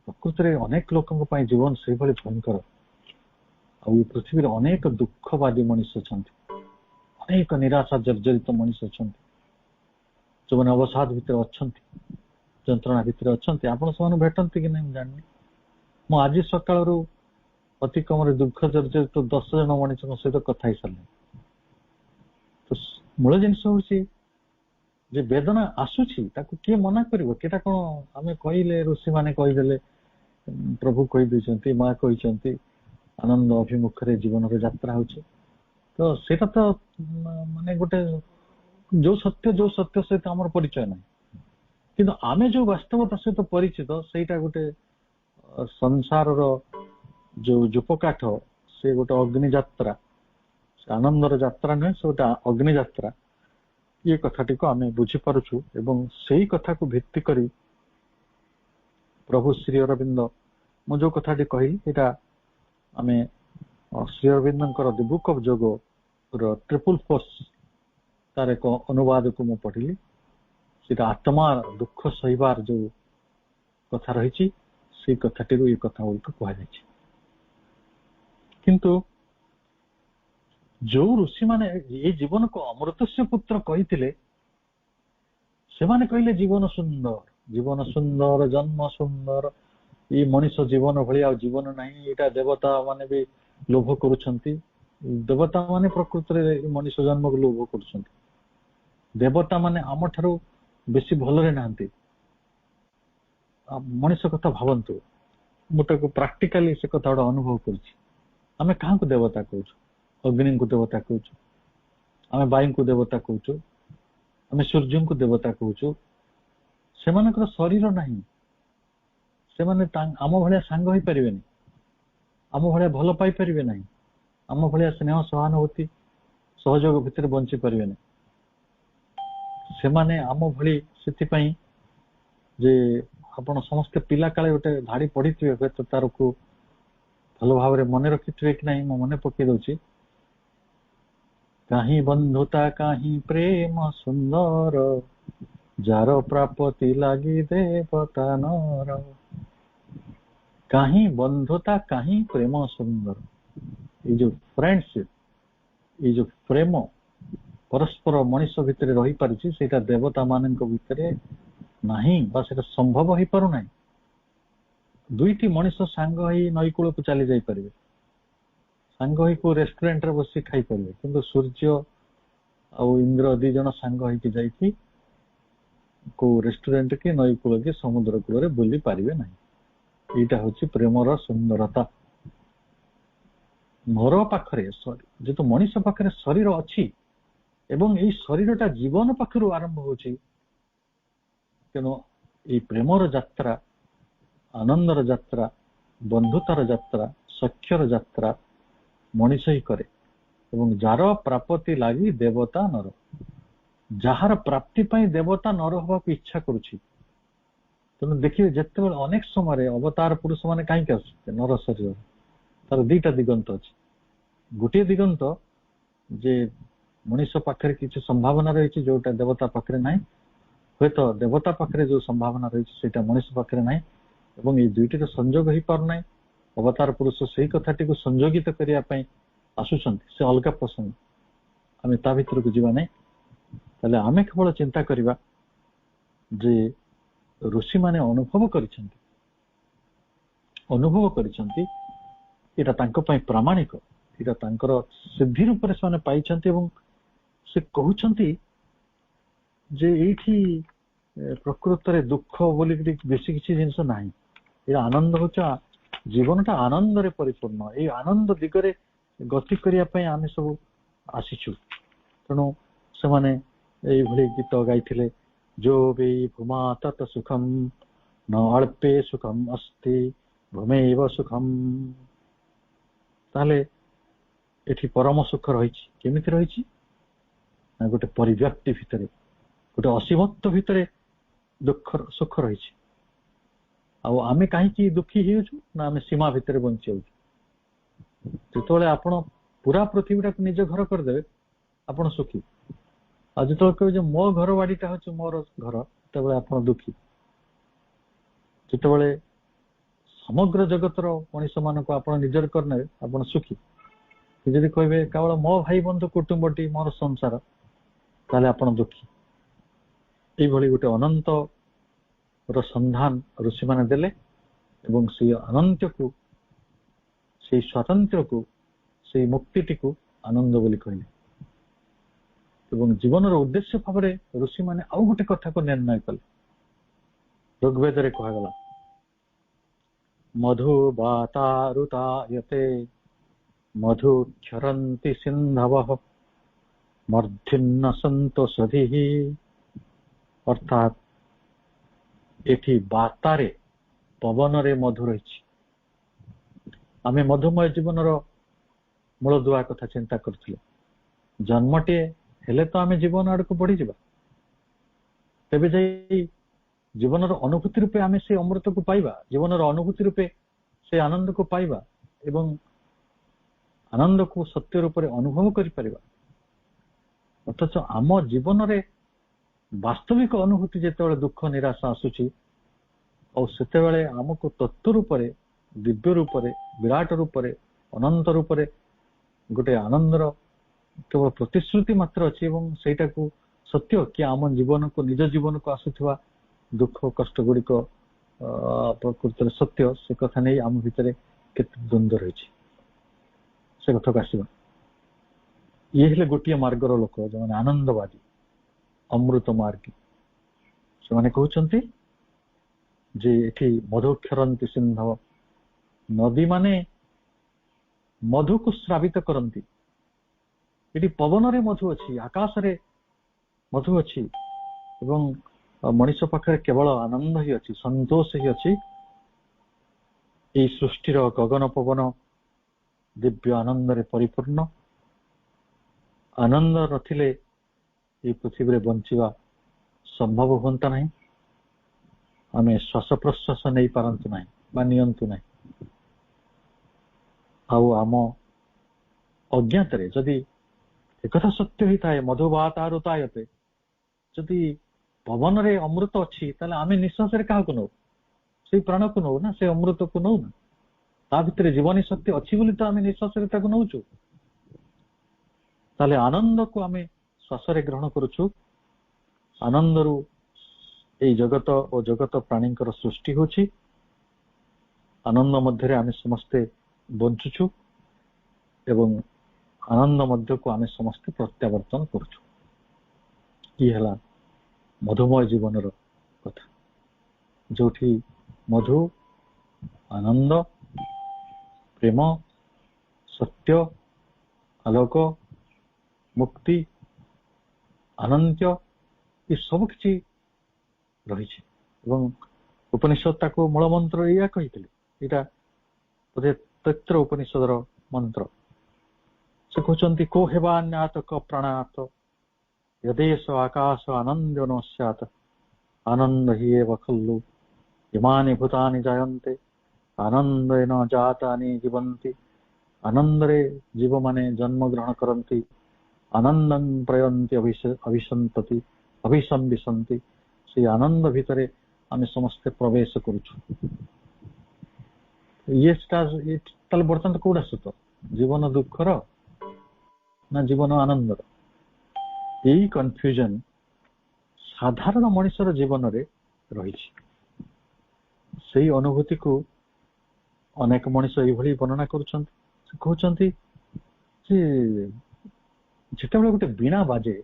प्रकृति रे अनेक लोकंक पई जीवन से भली भयंकर आ पृथ्वी रे अनेक दुखवादी मनुष्य अछंती अनेक निराशा जर्जरित मनुष्य अछंती जो मैंने अवसाद भितर अछंती जंत्रणा भितर अछंती आपण से भेटंती कि नहीं जानि मु आज सकाळ अति कम दुख जर्जरित 10 जन मनुष्य सहित कथा ही सारे तो मूल जिनस हूँ जे वेदना आसुची ताकू किए मना करिवो केटा कोन आमे कहिले ऋषि माने कहिदेले प्रभु कहि दैछंती मां कहिछंती आनंद अभिमुख रे जीवन रे यात्रा होची तो सेटा तो माने गोटे जो सत्य सहित हमर परिचय नहीं किंतु आमे जो वास्तवता सहित परिचित सेटा गोटे संसार रो जो जूपकाठ से गोटे अग्नि यात्रा आनंदर यात्रा नुहे से गोटे अग्नि यात्रा ये कथाटी को आमे बुझी पारुछु एवं सही कथा को भित्ति करी प्रभु श्री अरविंद मु जो कथाटी कही एटा आमे Shri Arvinder the book of जोग रो ट्रिपल फोर्स तार एक अनुवाद को मु पढ़िली सीटा आत्मा दुख सहिबार जो कथा रही से कथाटी ये कथा बोल कह जाए किंतु जो ऋषि माने ये जीवन को अमृतस्य पुत्र कही से माने कहले जीवन सुंदर जन्म सुंदर ये मनुष्य जीवन भलिया जीवन नहीं एटा देवता माने भी लोभ करुछंती देवता माने प्रकृति रे मनुष्य जन्म को लोभ करुछंती देवता माने आम ठारू बेसी भलरे नांती मनुष्य कथा भावंतु मोटे को प्रैक्टिकली से कथा अनुभव करछि आमे कहाँ को देवता कहूछु अग्नि को देवता कहूछु आमे वायु को देवता कहूछु आमे सूर्य को देवता कहूछु से मानकर शरीर नहीं से माने आम भलिया सांग होई परिबेनी आम भलिया भल पाई परिबे नहीं आम भलिया स्नेह सहानुभूति सहयोग भितर बंची परिबेनी से माने आम भली सेति पई जे आपण समस्त पिला काले गोटे धाड़ी पढ़िथिबे तो तार को भल भाव रे मन रखिथिबे कि नहीं मो मने पके दउची कहीं बंधुता कहीं प्रेम सुंदर जार प्राप्ति लगी देवता नर कहीं बंधुता कहीं प्रेम सुंदर ये जो फ्रेंडशिप ये जो प्रेम परस्पर मनुष्य भितर रही पारिछि सेटा देवता मानक भितर नाही बा सेटा संभव ही पारु नाही। दुईटी मनुष्य सांग ही नई कूल को चली जाई परिबे, सांग ही को रेस्टोरेंट रे बसी खाई परिबे, किंतु सूर्य और इंद्र दी जन सांग ही कि जाई कि को रेस्टोरेंट के नई कूल के समुद्र कूल रे बुली पारिबे नाही। एटा होछि प्रेमर सुंदरता। मोर पाखरे जेतु मनुष्य पाखरे शरीर अछि एवं एई शरीरटा जीवन पाखरु आरंभ होछि, तेणु एई प्रेमर यात्रा, आनंदर यात्रा, बंधुतार यात्रा, सख्यर यात्रा मनुष्य ही करे। एवं जार प्राप्ति लागि देवता नर, जार प्राप्ति पई देवता नर होबा को इच्छा करूछि। तेणु देखिए जेते अनेक समय अवतार पुरुष माने काई आसुते नर शरीर, तार दीटा दिगंत अछि। गोटे दिगंत जे मनुष्य पाखरे किछि संभावना रही जोटा देवता पाखरे नाही, हे तो देवता पाखरे जो संभावना रही सेटा मनुष्य पाखरे नाही, एवं ये दुईटी तो संजोग ही पार नाही। अवतार पुरुष सेही कथाटी को संजोगित करिया पई आसुछंती, से अलगा प्रसंग, आमे ता भितर को जीवा नाही। ताले आमे केवल चिंता करिबा जे ऋषि माने अनुभव करिसंती एटा तांको पई प्रामाणिक, एटा तांकर सिद्धि रूप रे साने पाइछंती एवं से कहउछंती जे एठी प्रकृत रे दुख बोली बेसी किछि जिंस नाही। ए आनंद होचा जीवनटा आनंद रे परिपूर्ण। ए आनंद दिगरे गति करिया पई आमे सब आसीछु। तेणु से माने एई भली गीत गाइथिले, जो बे भूमा तत सुखम न अल्पे सुखम अस्ति भूमेव सुखम। ताले एठी परम सुख रहिछि, केमिति रहिछि ना गोटे परिव्याप्ति भितरे, गोटे असीमत्व भितरे दुख सुख रहिछि। आउ आमे काहे कि दुखी हेउछु ना आमे सीमा भितरे बंची होछु। जेतोले आपण पूरा पृथ्वीटा निज घर कर देबे आपण सुखी। आ जेतोले कहबे जे मो घर बाडीटा होछु मोर घर, तेबे आपण दुखी। जेतोले समग्र जगतर मनुष्य मानको आपण निजर करने आपण सुखी। यदि कहबे केवल मो भाई बंधु कुटुंबटी मोर संसार, ताले आपण दुखी। एई भली गोटे अनंत रो संधान ऋषि माने देले एवं से अनंत को, से स्वातंत्र्य को, से मुक्तिटी को आनंद बोली कहले। एवं जीवन रो उद्देश्य भाबरे ऋषि माने आउ गोटे कथा को निर्णय कले। ऋग्वेद रे कहा गला, मधु बातारुतायते मधु क्षरन्ति सिन्धवः मर्धिन्न संतोषधिः। अर्थात एठी बातारे पवन रे मधु रही। आमे मधुमय जीवन रो मूल दुआ कथा चिंता करथिले। जन्मटे हेले तो आमे जीवन आड़ को बढ़ी जिबा, तेबे जाई जीवन रो अनुभूति रूपे आमे से अमृत को पाइबा, जीवन रो अनुभूति रूपे से आनंद को पाइबा एवं आनंद को सत्य रूप रे अनुभव करि परिबा। अथच आम जीवन रे वास्तविक अनुभूति जेतेबेले दुख निराशा आसुची और सेतेबेले आमको तत्व रूप रे, दिव्य रूप रे, विराट रूप रे, अनंत रूप रे गोटे आनंदर केवल प्रतिश्रुति मात्र अछि एवं सेटा को सत्य कि आम जीवन को, निज जीवन को आसुथिबा दुख कष्ट गुड़िक प्रकृत सत्य, से कथा नहीं आम भितर केते द्वंद्व रही। से कथा को आसवा ये हेले गोटे मार्गर लोक जो आनंदवादी अमृत मार्गी। से माने कहउछंती जे एठी मधु क्षरन्ति सिन्धव, नदी माने मधु को श्रावित करंती। एठी पवन रे मधु अछि, आकाश रे मधु अछि एवं मनुष्य पाखरे केवल आनंद ही अछि, संतोष ही अछि। एई सृष्टिर गगन पवन दिव्य आनंद रे परिपूर्ण। आनंद नथिले ये पृथ्वी रे बंचिवा संभव होता नहीं। आमे श्वास प्रश्वास नहीं पारंतु नहीं बा नियंतु नहीं। आउ आम अज्ञात रे जदि एकथा सत्य ही थाए मधुबातारुतायते, जदि पवन रे अमृत अच्छी ताले आमे निश्वास रे काहा को नौ, से प्राण को नौ ना, से अमृत को नौ ना। ता भितरे जीवनी शक्ति अच्छी बोली तो आमे निश्वास रे ताको नौचु। ताले आनंद को आमे ଶ୍ୱାସରେ ଗ୍ରହଣ କରୁଛୁ ଆନନ୍ଦରୁ ଏଇ ଜଗତ ଓ ଜଗତ ପ୍ରାଣୀଙ୍କର ସୃଷ୍ଟି ହେଉଛି ଆନନ୍ଦ ମଧ୍ୟରେ ଆମେ ସମସ୍ତେ ବଞ୍ଚୁଛୁ ଏବଂ ଆନନ୍ଦ ମଧ୍ୟକୁ ଆମେ ସମସ୍ତେ ପ୍ରତ୍ୟାବର୍ତ୍ତନ କରୁଛୁ ଇଏ ହେଲା ମଧୁମୟ ଜୀବନର କଥା ଯୋଉଠି ମଧୁ ଆନନ୍ଦ ପ୍ରେମ ସତ୍ୟ ଆଲୋକ ମୁକ୍ତି ଆନନ୍ଦ ଏ ସବୁ କିଛି ରହିଛି ଏବଂ ଉପନିଷଦ ତାକୁ ମୂଳ ମନ୍ତ୍ର ଏଇଆ କହିଥିଲେ ଏଇଟା ବୋଧେ ତୈତ୍ର ଉପନିଷଦର ମନ୍ତ୍ର ସେ କହୁଛନ୍ତି କୋ ହେବାନ୍ୟାତ କ ପ୍ରାଣାତ यदेश आकाश आनंद नो स्यात् आनंद हि एव खल्लु इमानि भूतानि जायन्ते आनंदेन जातानि जीवन्ति आनंदरे जीव माने जन्म ग्रहण करन्ति आनंदं प्रयन्ति अभिसंतति अभिसंविशन्ति से आनंद भितरे आमे समस्ते प्रवेश करूछु ये ताले बर्तमान कोडा सुत जीवन दुखर ना जीवन आनंदर यही कन्फ्यूजन साधारण मनुष्यर जीवन रे रही अनुभूति को अनेक मनुष्य ये वर्णना कहते जिते गोटे वीणा बाजे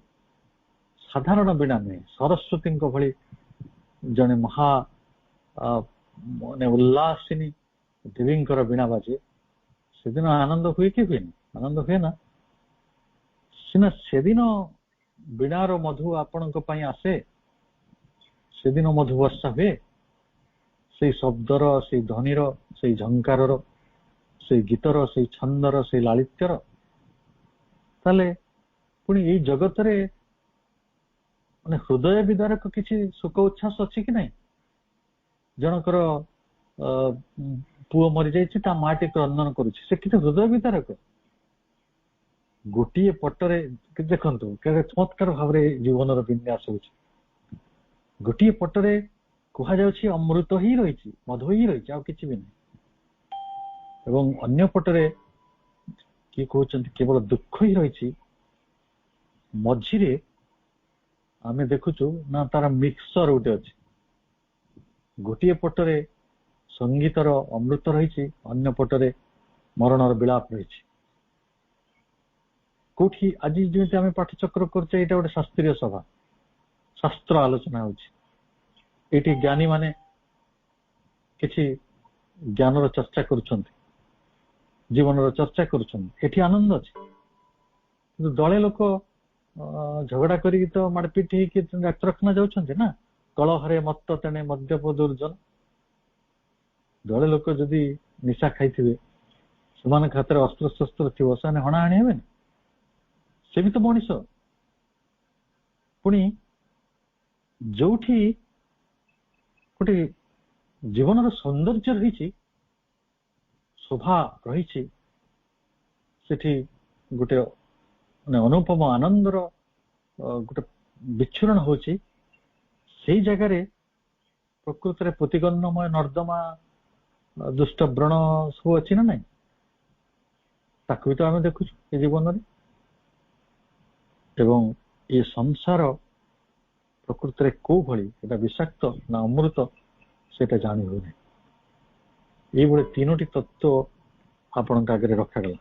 साधारण वीणा नुहे सरस्वती भली जने महा माने उल्लासिनी देवींकर वीणा बाजे से दिन आनंद हुए कि हुए आनंद हुए ना सीना से दिन वीणार मधु आपण आसे से दिन मधु वर्षा हुए से शब्दर से ध्वनिर से झंकार से गीतर से छंदर से लालित्यर ताले पुणी यही जगत रे माने हृदय विदारक किसी सुख उच्छ्वास अच्छी कि नहीं जनकर पुओ मरी जाइए माटी क्रंदन करुच्ची से किसी हृदय विदारक गोटे पटरे देखु चमत्कार भाव जीवन विन्यास हो गोटे पटरे कहुच्छी अमृत ही रही मधु ही रही कि भी नहीं एवं अन्य पटरे किए कहते केवल दुख ही रही मझिरे आमे देखुचु ना तार मिक्सचर गोटे अच्छी गोटे पटरे संगीतर अमृत रही अन्य पटरे मरणर विलाप रही कौटी आज जमी आम पाठचक्र करते गोटे शास्त्रीय सभा शास्त्र आलोचना होती ज्ञानी माने किसी ज्ञानर चर्चा करुछंती जीवनर चर्चा करुछंती आनंद अच्छी दले लोक झगड़ा करी तो मारपिट होकर डाक्तरखाना जाउछंती ना कलहरे मत्त तेने मद्यप दुर्जन दले लोक जदि निशा खाई से खातर अस्त्र शस्त्र थी से हणाहाणी हे से भी तो मनीष पुणी जो गोटे जीवन सौंदर्य रही शोभा रही गोटे अनुपम आनंदर गोटे विच्छुरण होची से जगार प्रकृत में प्रतिगन्नमय नर्दमा दुष्ट व्रण सब अच्छी ना नहीं ताकू भी तो आम देखु जीवन में एवं ये संसार प्रकृत में कौ भली विषाक्त ना अमृत से जानी हो ये बड़े तीनोटी तत्व आपण आगे रखागला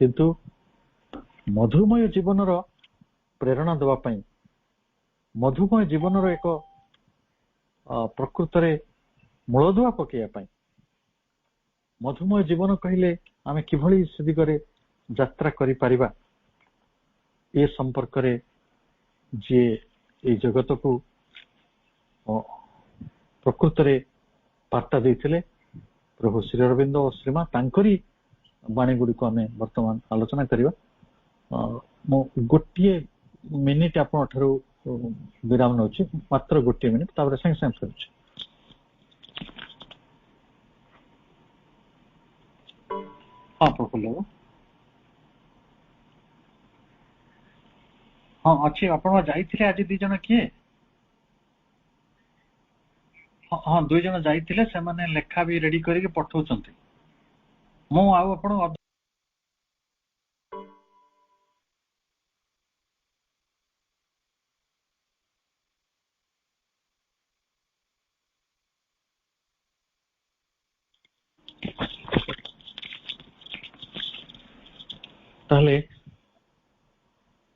किंतु मधुमय जीवन प्रेरणा देवाई मधुमय जीवन एक प्रकृत में मूलदुआ पकड़ मधुमय जीवन कहले आम किभली से दिगरे यात्रा करि परिबा ए संपर्क रे जे ए जगत को प्रकृत रे वार्ता देथिले प्रभु श्री अरविंद और श्रीमा तांकरी बाणी गुडी को आमे वर्तमान आलोचना करिबा मो गोटिए मिनिट आपण ठारू विराम नउछि मात्र गोटिए मिनिट तापर संग संग करूछि प्रफुल्ल हाँ अच्छी आप आज दी जन किए हाँ दुई जन जाइए से माने लेखा भी रेडी करके पठाउछंती मु आउ आपण ताहले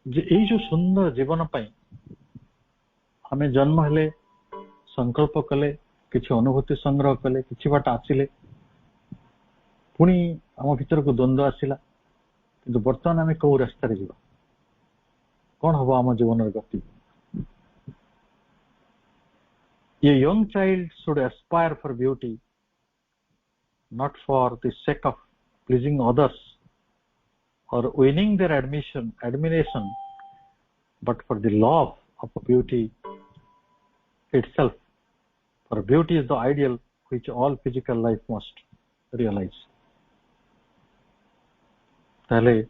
जे एई जो सुंदर जीवन पाई हमें जन्म हेले संकल्प कले किछि अनुभूति संग्रह कले किछि बाट आसिले पुणी आम भीतर को द्वंद्व आसिला किंतु वर्तमान आम कौ रास्ता रे जीवा कौन हम आम जीवन गति A young child should aspire for beauty not for the sake of pleasing others or winning their admiration but for the love of beauty itself. For beauty is the ideal which all physical life must realize. ताले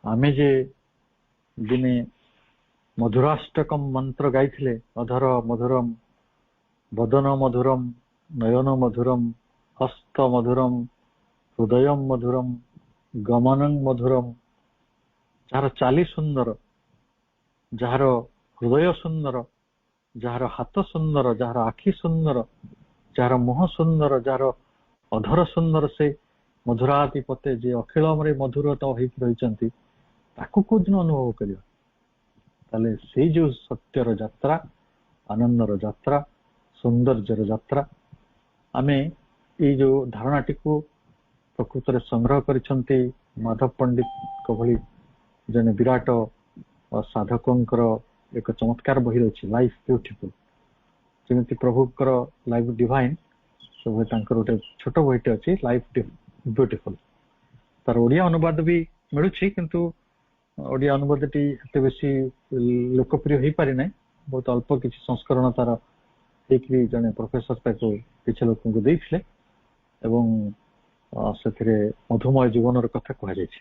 आमे जे दिने मधुराष्टकम मंत्र गाइथिले अधर मधुरम वदन मधुरम नयन मधुरम हस्त मधुरम हृदय मधुरम गमनं मधुरम jar चाली सुंदर जार हृदय सुंदर जार हाथ सुंदर जार आखि सुंदर जार मुह सुंदर जार अधर सुंदर से मधुराधिपते जे अखिलमरे मधुरता होइक रहिचंती ताकू को दिन अनुभव करियो ताले सेई जो सत्यर यात्रा आनंदर यात्रा सौंदर्यर यात्रा आमे ये जो धारणाटी को प्रकृत रे संग्रह करिसंती माधव पंडित को भली जने विराट साधकंकर एक चमत्कार बही रही लाइफ ब्यूटीफुल जेमती प्रभुकर लाइफ डिवाइन सब तांकर गोटे छोट बहीटे अच्छी लाइफ ब्यूटीफुल तार ओडिया अनुवाद भी मिलुछि किंतु ओडिया अनुवाद टी एते बेसी लोकप्रिय हो पारि नै बहुत अल्प किछि संस्करण तार एक जने प्रोफेसर ताको किछि लोकन को देइथिले एवं सेथिरे मधुमय जीवन कथा कह जाय छै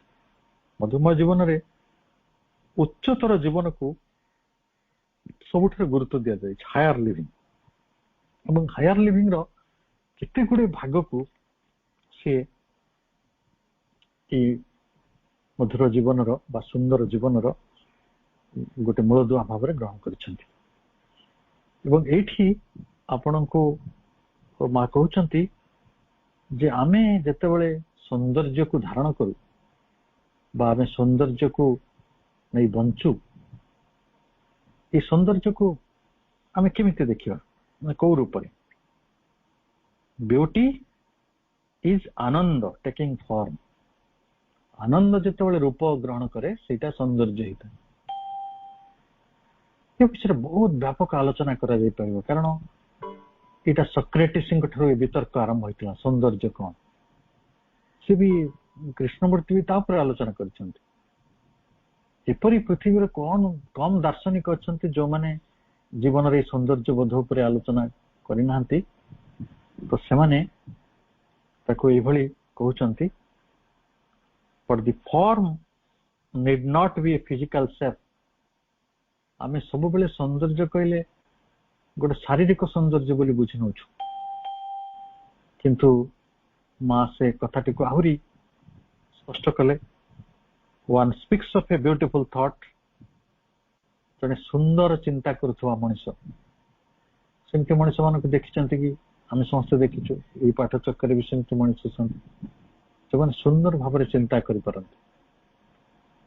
मधुमय जीवन रे उच्चतर जीवन को सबुठ गुरुत्व दिया जाए हायर लिविंग एवं हायर लिविंग रो केते गुडे भाग को से मधुर जीवन रो बा सुंदर जीवन रो गोटे मूलदुआ भाव रे ग्रहण करिसंती एवं एठी आपन को मा कहउचंती जे आमे जते बेले सौंदर्य को धारण करू बा आमे सौंदर्य को नहीं बंचू ये सौंदर्य को आमे केमिति देखिबा को रूप रे beauty is ananda taking form ananda जते बेले रूप ग्रहण करे सेटा सौंदर्य हिता ये विषय बहुत व्यापक आलोचना करा जाय परिबो कारण एटा सक्रेटिस ठरो वितर्क आरंभ होइतला सौंदर्य कोन से भी कृष्णमूर्ति भी ता पर आलोचना करछन्ति एपरी पृथ्वी रे कोन कम दार्शनिक अछन्ति जो माने जीवन रे सौंदर्य बोध पर आलोचना करि नाहंती तो से माने ताको एभली कहउचन्ति for the form need not be a physical shape आमे सब बेले सौंदर्य कहले गोटे शारीरिक सौंदर्य बोली बुझी नउछु किंतु मां से कथाटी को आहुरी स्पष्ट कले one speaks of a beautiful thought जने सुंदर चिंता करथुवा मनुष्य सेमति मनुष्य मान को देखिचंती कि आमे समस्त देखिछु ए पाठ चक्कर भी सेमति मनुष्य सन जवन सुंदर भाव रे चिंता करि परंत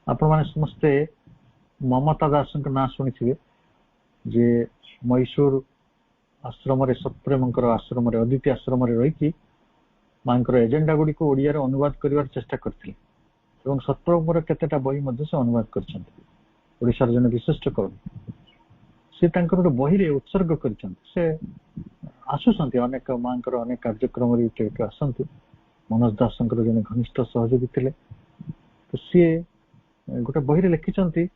आपण माने समस्ते ममता दास का ना शुणी जे मैसूर आश्रम सत्प्रेमकर आश्रम अदिति आश्रम रही मांकर एजेंडा गुड़ी को ओडिया रे अनुवाद करिवार चेष्टा करथिले एवं सत्प्रेमकर केतेटा बही मध्ये से अनुवाद करछन्ति ओडिसा जने विशिष्ट कवि से तांकर गोटे बही रे उत्सर्ग करछन्ति से आसुसन्ति अनेक मांकर अनेक कार्यक्रम रे टेक आसन्ति मनोज दासंकर जने घनिष्ठ सहयोगी थिले तो से गोटे बही रे लिखिछन्ति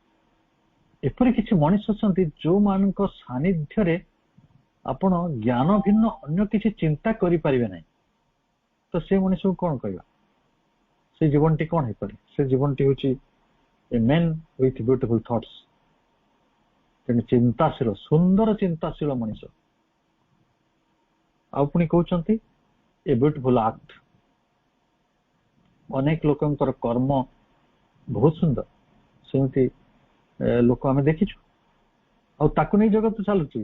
एपरि किछि मनुष्य अछन्ति जो मानक सानिध्य रे आपण ज्ञान भिन्न अन्य किछि चिंता करि परिबे नै तो से मनुष्य कोन कहबा से जीवनटी कोन हे परे से जीवनटी होची a man with beautiful thoughts जने चिंताशील सुंदर चिंताशील मनुष्य आ पुनी कहउचंती ए ब्यूटीफुल एक्ट अनेक लोकंकर कर्म बहुत सुंदर सेमती लोक आमे देखिछु आ ताकु नै जगत चालुची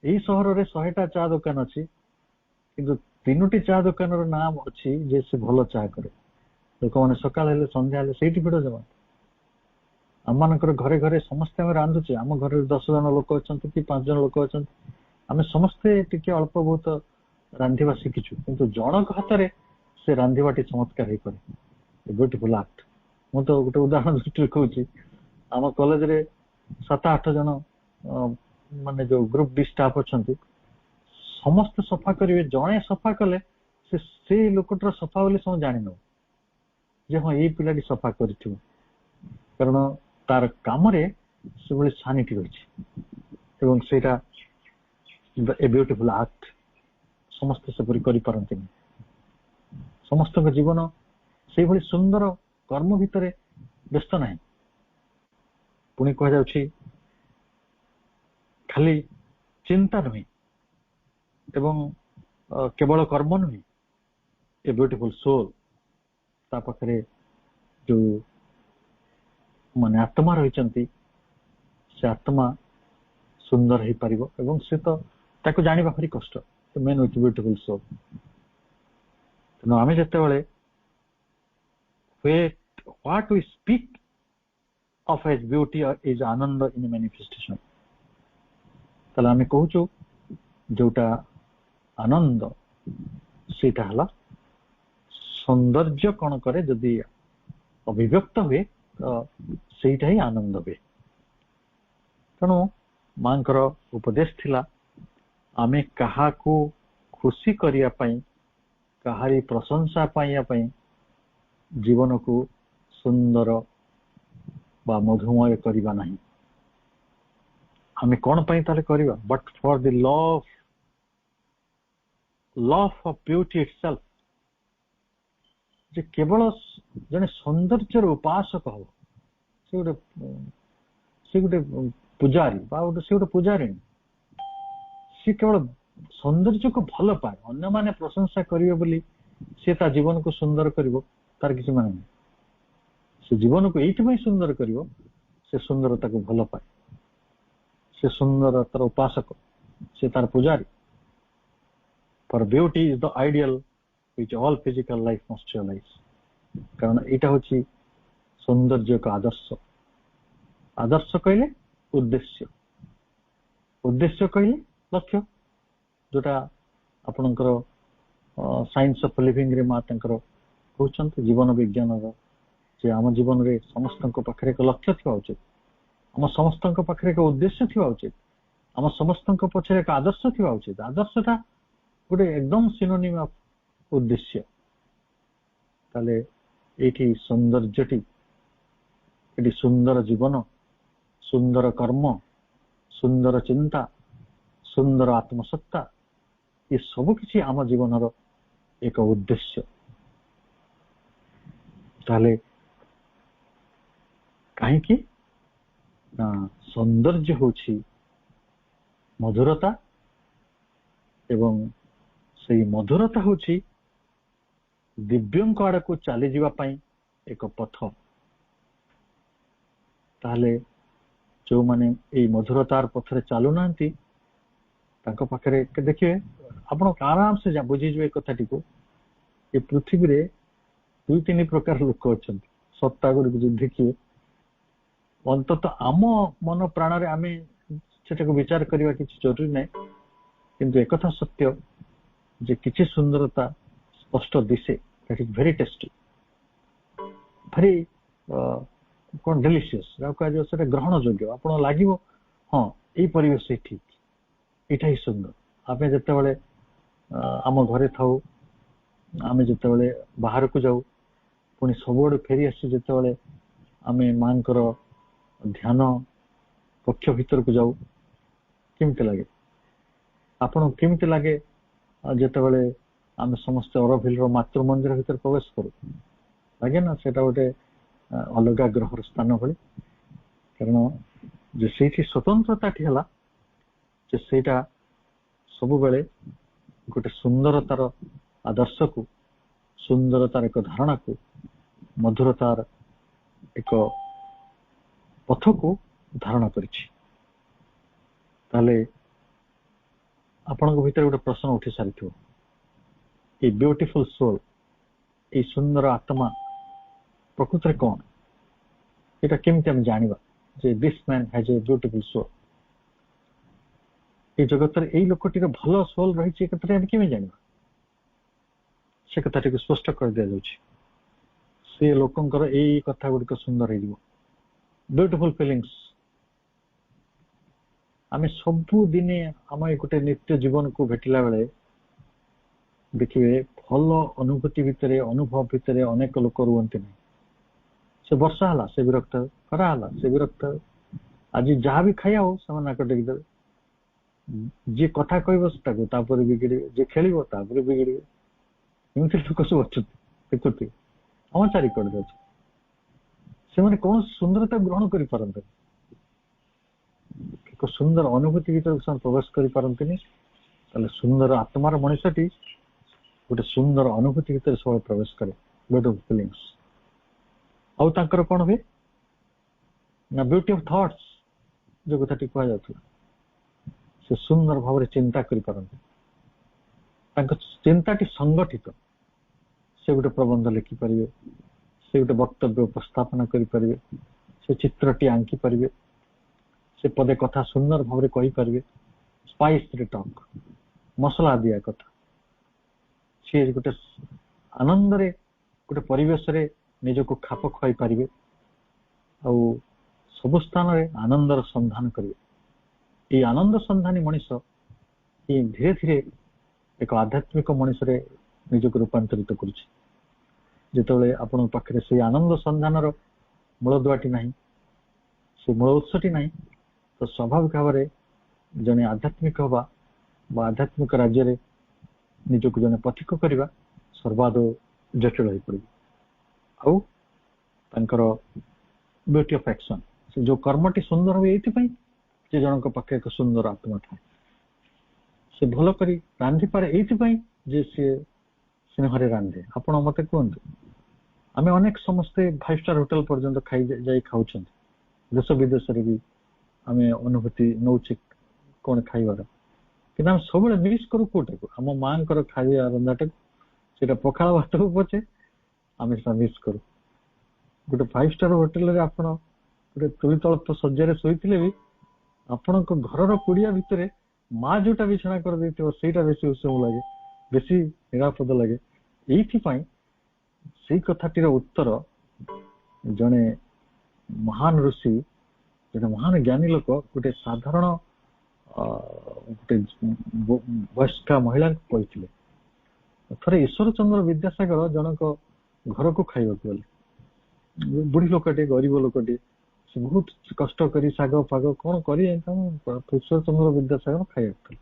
एई शहर रे 100टा चा दुकान अछि किंतु 3टी चा दुकान रो नाम अछि जे से भलो चा करे ଲୋକମାନେ ସକାଳ ହେଲେ ସନ୍ଧ୍ୟା ହେଲେ ସେଇଠି ଭିଡ଼ ଜମାନ୍ତି। ଆମମାନଙ୍କର ଘରେ ଘରେ ସମସ୍ତେ ଆମେ ରାନ୍ଧୁଛେ, ଆମ ଘରେ 10 ଜଣ ଲୋକ ଅଛନ୍ତି କି 5 ଜଣ ଲୋକ ଅଛନ୍ତି, ଆମେ ସମସ୍ତେ ଟିକେ ଅଳ୍ପ ବହୁତ ରାନ୍ଧିବା ଶିଖିଛୁ, କିନ୍ତୁ ଜଣଙ୍କ ହାତରେ ସେ ରାନ୍ଧିବାଟି ଚମତ୍କାର ହେଇପାରେ। Beautiful act. ମୁଁ ତ ଗୋଟେ ଉଦାହରଣ ଦୃଷ୍ଟିରେ କହୁଛି, ଆମ କଲେଜରେ 7-8 ଜଣ ମାନେ ଯୋଉ ଗ୍ରୁପ ଡି ଷ୍ଟାଫ ଅଛନ୍ତି, ସମସ୍ତେ ସଫା କରିବେ। ଜଣେ ସଫା କଲେ ସେଇ ଲୋକଟାର ସଫା ବୋଲି ସମସ୍ତେ ଜାଣିନେବ ଯେ ହଁ ଏଇ ପିଲାଟି ସଫା କରିଥିବ, କାରଣ ତାର କାମରେ ସେଭଳି ସାନିଟି ରହିଛି। ଏବଂ ସେଇଟା ଏ ବ୍ୟୁଟିଫୁଲ ଆକ୍ଟ। ସମସ୍ତେ ସେପରି କରିପାରନ୍ତିନି। ସମସ୍ତଙ୍କ ଜୀବନ ସେଇଭଳି ସୁନ୍ଦର କର୍ମ ଭିତରେ ବ୍ୟସ୍ତ ନାହିଁ। ପୁଣି କୁହାଯାଉଛି ଖାଲି ଚିନ୍ତା ନୁହେଁ ଏବଂ କେବଳ କର୍ମ ନୁହେଁ, ଏ ବ୍ୟୁଟିଫୁଲ ସୋଲ୍, ତା ପାଖରେ ଯୋଉ ମାନେ ଆତ୍ମା ରହିଛନ୍ତି, ସେ ଆତ୍ମା ସୁନ୍ଦର ହେଇପାରିବ। ଏବଂ ସେ ତ ତାକୁ ଜାଣିବା ଭାରି କଷ୍ଟ। ମେନ୍ ହଉଛି ବ୍ୟୁଟିଫୁଲ ସୋଲ୍। ତେଣୁ ଆମେ ଯେତେବେଳେ what we speak of as beauty is ananda in manifestation, ତାହେଲେ ଆମେ କହୁଛୁ ଯୋଉଟା ଆନନ୍ଦ ସେଇଟା ହେଲା ସୌନ୍ଦର୍ଯ୍ୟ। କଣ କରେ ଯଦି ଅଭିବ୍ୟକ୍ତ ହୁଏ ତ ସେଇଟା ହିଁ ଆନନ୍ଦ ହୁଏ। ତେଣୁ ମାଙ୍କର ଉପଦେଶ ଥିଲା ଆମେ କାହାକୁ ଖୁସି କରିବା ପାଇଁ, କାହାରି ପ୍ରଶଂସା ପାଇବା ପାଇଁ ଜୀବନକୁ ସୁନ୍ଦର ବା ମଧୁମୟ କରିବା ନାହିଁ। ଆମେ କଣ ପାଇଁ ତାହେଲେ କରିବା? But for the love of beauty itself. ଯେ କେବଳ ଜଣେ ସୌନ୍ଦର୍ଯ୍ୟର ଉପାସକ ହବ, ସେ ଗୋଟେ ପୂଜାରୀ ବା ସେ ଗୋଟେ ପୂଜାରିଣୀ, ସେ କେବଳ ସୌନ୍ଦର୍ଯ୍ୟକୁ ଭଲ ପାଏ। ଅନ୍ୟମାନେ ପ୍ରଶଂସା କରିବେ ବୋଲି ସେ ତା ଜୀବନକୁ ସୁନ୍ଦର କରିବ, ତାର କିଛି ମାନେ ନାହିଁ। ସେ ଜୀବନକୁ ଏଇଥିପାଇଁ ସୁନ୍ଦର କରିବ, ସେ ସୁନ୍ଦରତାକୁ ଭଲ ପାଏ, ସେ ସୁନ୍ଦରତାର ଉପାସକ, ସେ ତାର ପୂଜାରୀ। For beauty is the ideal which all physical life must realize. କାରଣ ଏଇଟା ହଉଛି ସୌନ୍ଦର୍ଯ୍ୟକ ଆଦର୍ଶ। ଆଦର୍ଶ କହିଲେ ଉଦ୍ଦେଶ୍ୟ, ଉଦ୍ଦେଶ୍ୟ କହିଲେ ଲକ୍ଷ୍ୟ, ଯୋଉଟା ଆପଣଙ୍କର ସାଇନ୍ସ ଅଫ ଲିଭିଂ ରେ ମା ତାଙ୍କର କହୁଛନ୍ତି, ଜୀବନ ବିଜ୍ଞାନର, ଯେ ଆମ ଜୀବନରେ ସମସ୍ତଙ୍କ ପାଖରେ ଏକ ଲକ୍ଷ୍ୟ ଥିବା ଉଚିତ, ଆମ ସମସ୍ତଙ୍କ ପାଖରେ ଏକ ଉଦ୍ଦେଶ୍ୟ ଥିବା ଉଚିତ, ଆମ ସମସ୍ତଙ୍କ ପଛରେ ଏକ ଆଦର୍ଶ ଥିବା ଉଚିତ। ଆଦର୍ଶଟା ଗୋଟେ ଏକଦମ ସିନୋନିମ ଅଫ ଉଦ୍ଦେଶ୍ୟ। ତାହେଲେ ଏଇଠି ସୌନ୍ଦର୍ଯ୍ୟଟି, ଏଠି ସୁନ୍ଦର ଜୀବନ, ସୁନ୍ଦର କର୍ମ, ସୁନ୍ଦର ଚିନ୍ତା, ସୁନ୍ଦର ଆତ୍ମସତ୍ତା, ଏ ସବୁ କିଛି ଆମ ଜୀବନର ଏକ ଉଦ୍ଦେଶ୍ୟ। ତାହେଲେ କାହିଁକି ନା ସୌନ୍ଦର୍ଯ୍ୟ ହେଉଛି ମଧୁରତା, ଏବଂ ସେଇ ମଧୁରତା ହେଉଛି ଦିବ୍ୟଙ୍କ ଆଡକୁ ଚାଲିଯିବା ପାଇଁ ଏକ ପଥ। ତାହେଲେ ଯୋଉମାନେ ଏଇ ମଧୁରତାର ପଥରେ ଚାଲୁନାହାନ୍ତି, ତାଙ୍କ ପାଖରେ ଦେଖିବେ, ଆପଣ ଆରାମସେ ବୁଝିଯିବେ ଏ କଥାଟିକୁ, ଏ ପୃଥିବୀରେ 2-3 ପ୍ରକାର ଲୋକ ଅଛନ୍ତି। ସତ୍ତା ଗୁଡ଼ିକୁ ଯଦି ଦେଖିବେ, ଅନ୍ତତଃ ଆମ ମନ ପ୍ରାଣରେ ଆମେ ସେଟାକୁ ବିଚାର କରିବା କିଛି ଜରୁରୀ ନାହିଁ, କିନ୍ତୁ ଏକଥା ସତ୍ୟ ଯେ କିଛି ସୁନ୍ଦରତା ସ୍ପଷ୍ଟ ଦିଶେ, that is very tasty, very କଣ ଡେଲିସିୟସ୍, ଯାହାକୁ କୁହାଯିବ ସେଟା ଗ୍ରହଣ ଯୋଗ୍ୟ। ଆପଣ ଲାଗିବ ହଁ ଏଇ ପରିବେଶ ହିଁ ଠିକ, ଏଇଟା ହିଁ ସୁନ୍ଦର। ଆମେ ଯେତେବେଳେ ଆମ ଘରେ ଥାଉ, ଆମେ ଯେତେବେଳେ ବାହାରକୁ ଯାଉ, ପୁଣି ସବୁଆଡୁ ଫେରି ଆସି ଯେତେବେଳେ ଆମେ ମାଙ୍କର ଧ୍ୟାନ କକ୍ଷ ଭିତରକୁ ଯାଉ, କେମିତି ଲାଗେ? ଆପଣଙ୍କୁ କେମିତି ଲାଗେ ଯେତେବେଳେ ଆମେ ସମସ୍ତେ ଅରଭିଲର ମାତୃ ମନ୍ଦିର ଭିତରେ ପ୍ରବେଶ କରୁ? ଲାଗେ ନା ସେଟା ଗୋଟେ ଅଲଗା ଗ୍ରହର ସ୍ଥାନ ଭଳି? କାରଣ ଯେ ସେଇଠି ସ୍ୱତନ୍ତ୍ରତାଟି ହେଲା ଯେ ସେଇଟା ସବୁବେଳେ ଗୋଟେ ସୁନ୍ଦରତାର ଆଦର୍ଶକୁ, ସୁନ୍ଦରତାର ଏକ ଧାରଣାକୁ, ମଧୁରତାର ଏକ ପଥକୁ ଧାରଣ କରିଛି। ତାହେଲେ ଆପଣଙ୍କ ଭିତରେ ଗୋଟେ ପ୍ରଶ୍ନ ଉଠି ସାରିଥିବ, ଏଇ ବ୍ୟୁଟିଫୁଲ ସୋଲ୍, ଏଇ ସୁନ୍ଦର ଆତ୍ମା ପ୍ରକୃତରେ କଣ, এটা କେମିତି ଆମେ ଜାଣିବା ଯେ this man has a beautiful soul? এই ଜଗତରେ ଏଇ ଲୋକଟିର ଭଲ ସୋଲ ରହିଛି, ଏ କଥାଟା ଆମେ କେମିତି ଜାଣିବା? ସେ କଥାଟିକୁ ସ୍ପଷ୍ଟ କରିଦିଆଯାଉଛି। ସେ ଲୋକଙ୍କର ଏଇ କଥା ଗୁଡ଼ିକ ସୁନ୍ଦର ହେଇଯିବ, ବ୍ୟୁଟିଫୁଲ ଫିଲିଂସ। ଆମେ ସବୁଦିନେ ଆମ ଏ ଗୋଟେ ନିତ୍ୟ ଜୀବନକୁ ଭେଟିଲା ବେଳେ ଦେଖିବେ ଭଲ ଅନୁଭୂତି ଭିତରେ, ଅନୁଭବ ଭିତରେ ଅନେକ ଲୋକ ରୁହନ୍ତି ନାହିଁ। ସେ ବର୍ଷା ହେଲା ସେ ବିରକ୍ତ, ଖରା ହେଲା ସେ ବିରକ୍ତ, ଆଜି ଯାହା ବି ଖାଇବା ହଉ ସେମାନେ ନାକ ଟେକିଦେବେ। ଯିଏ କଥା କହିବ ତାକୁ ତାପରେ ବିଗିଡ଼ିବେ, ଯିଏ ଖେଳିବ ତାପରେ ବିଗିଡ଼ିବେ। ଏମିତି ଲୋକ ସବୁ ଅଛନ୍ତି, ଦେଖୁଥିବେ ଆମ ଚାରିକଡ଼ରେ ଅଛି। ସେମାନେ କୌଣସି ସୁନ୍ଦରତା ଗ୍ରହଣ କରିପାରନ୍ତିନି, ଏକ ସୁନ୍ଦର ଅନୁଭୂତି ଭିତରେ ସେମାନେ ପ୍ରବେଶ କରିପାରନ୍ତିନି। ତାହେଲେ ସୁନ୍ଦର ଆତ୍ମାର ମଣିଷଟି ଗୋଟେ ସୁନ୍ଦର ଅନୁଭୂତି ଭିତରେ ସବୁବେଳେ ପ୍ରବେଶ କରେ, ବ୍ୟୁଟିଫୁଲ ଫିଲିଂସ। ଆଉ ତାଙ୍କର କଣ ହୁଏ ନା ବ୍ୟୁଟି ଅଫ ଥଟ୍ସ ଯୋଉ କଥାଟି କୁହାଯାଉଥିଲା, ସେ ସୁନ୍ଦର ଭାବରେ ଚିନ୍ତା କରିପାରନ୍ତି। ତାଙ୍କ ଚିନ୍ତାଟି ସଂଗଠିତ, ସେ ଗୋଟେ ପ୍ରବନ୍ଧ ଲେଖିପାରିବେ, ସେ ଗୋଟେ ବକ୍ତବ୍ୟ ଉପସ୍ଥାପନା କରିପାରିବେ, ସେ ଚିତ୍ରଟି ଆଙ୍କି ପାରିବେ, ସେ ପଦେ କଥା ସୁନ୍ଦର ଭାବରେ କହିପାରିବେ। ସ୍ପାଇସରେ ଟକ୍, ମସଲା ଦିଆ କଥା। ସିଏ ଗୋଟେ ଆନନ୍ଦରେ ଗୋଟେ ପରିବେଶରେ ନିଜକୁ ଖାପ ଖୁଆଇ ପାରିବେ, ଆଉ ସବୁ ସ୍ଥାନରେ ଆନନ୍ଦର ସନ୍ଧାନ କରିବେ। এই ଆନନ୍ଦ ସନ୍ଧାନୀ ମଣିଷ ଇଏ ଧୀରେ ଧୀରେ ଏକ ଆଧ୍ୟାତ୍ମିକ ମଣିଷରେ ନିଜକୁ ରୂପାନ୍ତରିତ କରୁଛି। ଯେତେବେଳେ ଆପଣଙ୍କ ପାଖରେ ସେଇ ଆନନ୍ଦ ସନ୍ଧାନର ମୂଳଦୁଆଟି ନାହିଁ, ସେ ମୂଳ ଉତ୍ସଟି ନାହିଁ, ତ ସ୍ୱାଭାବିକ ଭାବରେ ଜଣେ ଆଧ୍ୟାତ୍ମିକ ହବା ବା ଆଧ୍ୟାତ୍ମିକ ରାଜ୍ୟରେ ନିଜକୁ ଜଣେ ପଥିକ କରିବା ସର୍ବାଦୌ ଜଟିଳ ହୋଇପଡ଼ିବ। ଆଉ ତାଙ୍କର ବ୍ୟୁଟି ଅଫ ଆକ୍ସନ, ସେ ଯୋଉ କର୍ମଟି ସୁନ୍ଦର ହୁଏ ଏଇଥିପାଇଁ ଯେ ଜଣଙ୍କ ପାଖରେ ଏକ ସୁନ୍ଦର ଆତ୍ମା ଥାଏ। ସେ ଭଲ କରି ରାନ୍ଧିପାରେ ଏଇଥିପାଇଁ ଯେ ସିଏ ସ୍ନେହରେ ରାନ୍ଧେ। ଆପଣ ମତେ କୁହନ୍ତୁ, ଆମେ ଅନେକ ସମସ୍ତେ 5 ଷ୍ଟାର ହୋଟେଲ ପର୍ଯ୍ୟନ୍ତ ଯାଇ ଖାଉଛନ୍ତି, ଦେଶ ବିଦେଶରେ ବି ଆମେ ଅନୁଭୂତି ନଉଛେ କଣ ଖାଇବାର, କିନ୍ତୁ ଆମେ ସବୁବେଳେ ମିସ୍ କରୁ କୋଉଟାକୁ, ଆମ ମାଙ୍କର ଖାଇବା ରନ୍ଧାଟାକୁ। ସେଇଟା ପଖାଳ ଭାତକୁ ପଛେ ଆମେ ସେଟା ମିସ୍ କରୁ। ଗୋଟେ 5 ଷ୍ଟାର ହୋଟେଲରେ ଆପଣ ଗୋଟେ ତୁଳିତଳ ଶଯ୍ୟାରେ ଶୋଇଥିଲେ ବି ଆପଣଙ୍କ ଘରର କୁଡିଆ ଭିତରେ ମା ଯୋଉଟା ବିଛଣା କରିଦେଇଥିବ ସେଇଟା ବେଶୀ ଉଷମ ଲାଗେ, ବେଶୀ ନିରାପଦ ଲାଗେ। ଏଇଥିପାଇଁ ସେଇ କଥାଟିର ଉତ୍ତର ଜଣେ ମହାନ ଋଷି, ଜଣେ ମହାନ ଜ୍ଞାନୀ ଲୋକ ଗୋଟେ ସାଧାରଣ ଗୋଟେ ବୟସ୍କା ମହିଳାଙ୍କୁ କହିଥିଲେ। ଥରେ ଈଶ୍ୱରଚନ୍ଦ୍ର ବିଦ୍ୟାସାଗର ଜଣଙ୍କ ଘରକୁ ଖାଇବାକୁ ଗଲେ। ବୁଢୀ ଲୋକଟେ, ଗରିବ ଲୋକଟେ, ସେ ବହୁତ କଷ୍ଟ କରି ଶାଗ ଫାଗ କଣ କରି ଈଶ୍ୱରଚନ୍ଦ୍ର ବିଦ୍ୟାସାଗର ଖାଇବାକୁ ଥିଲେ।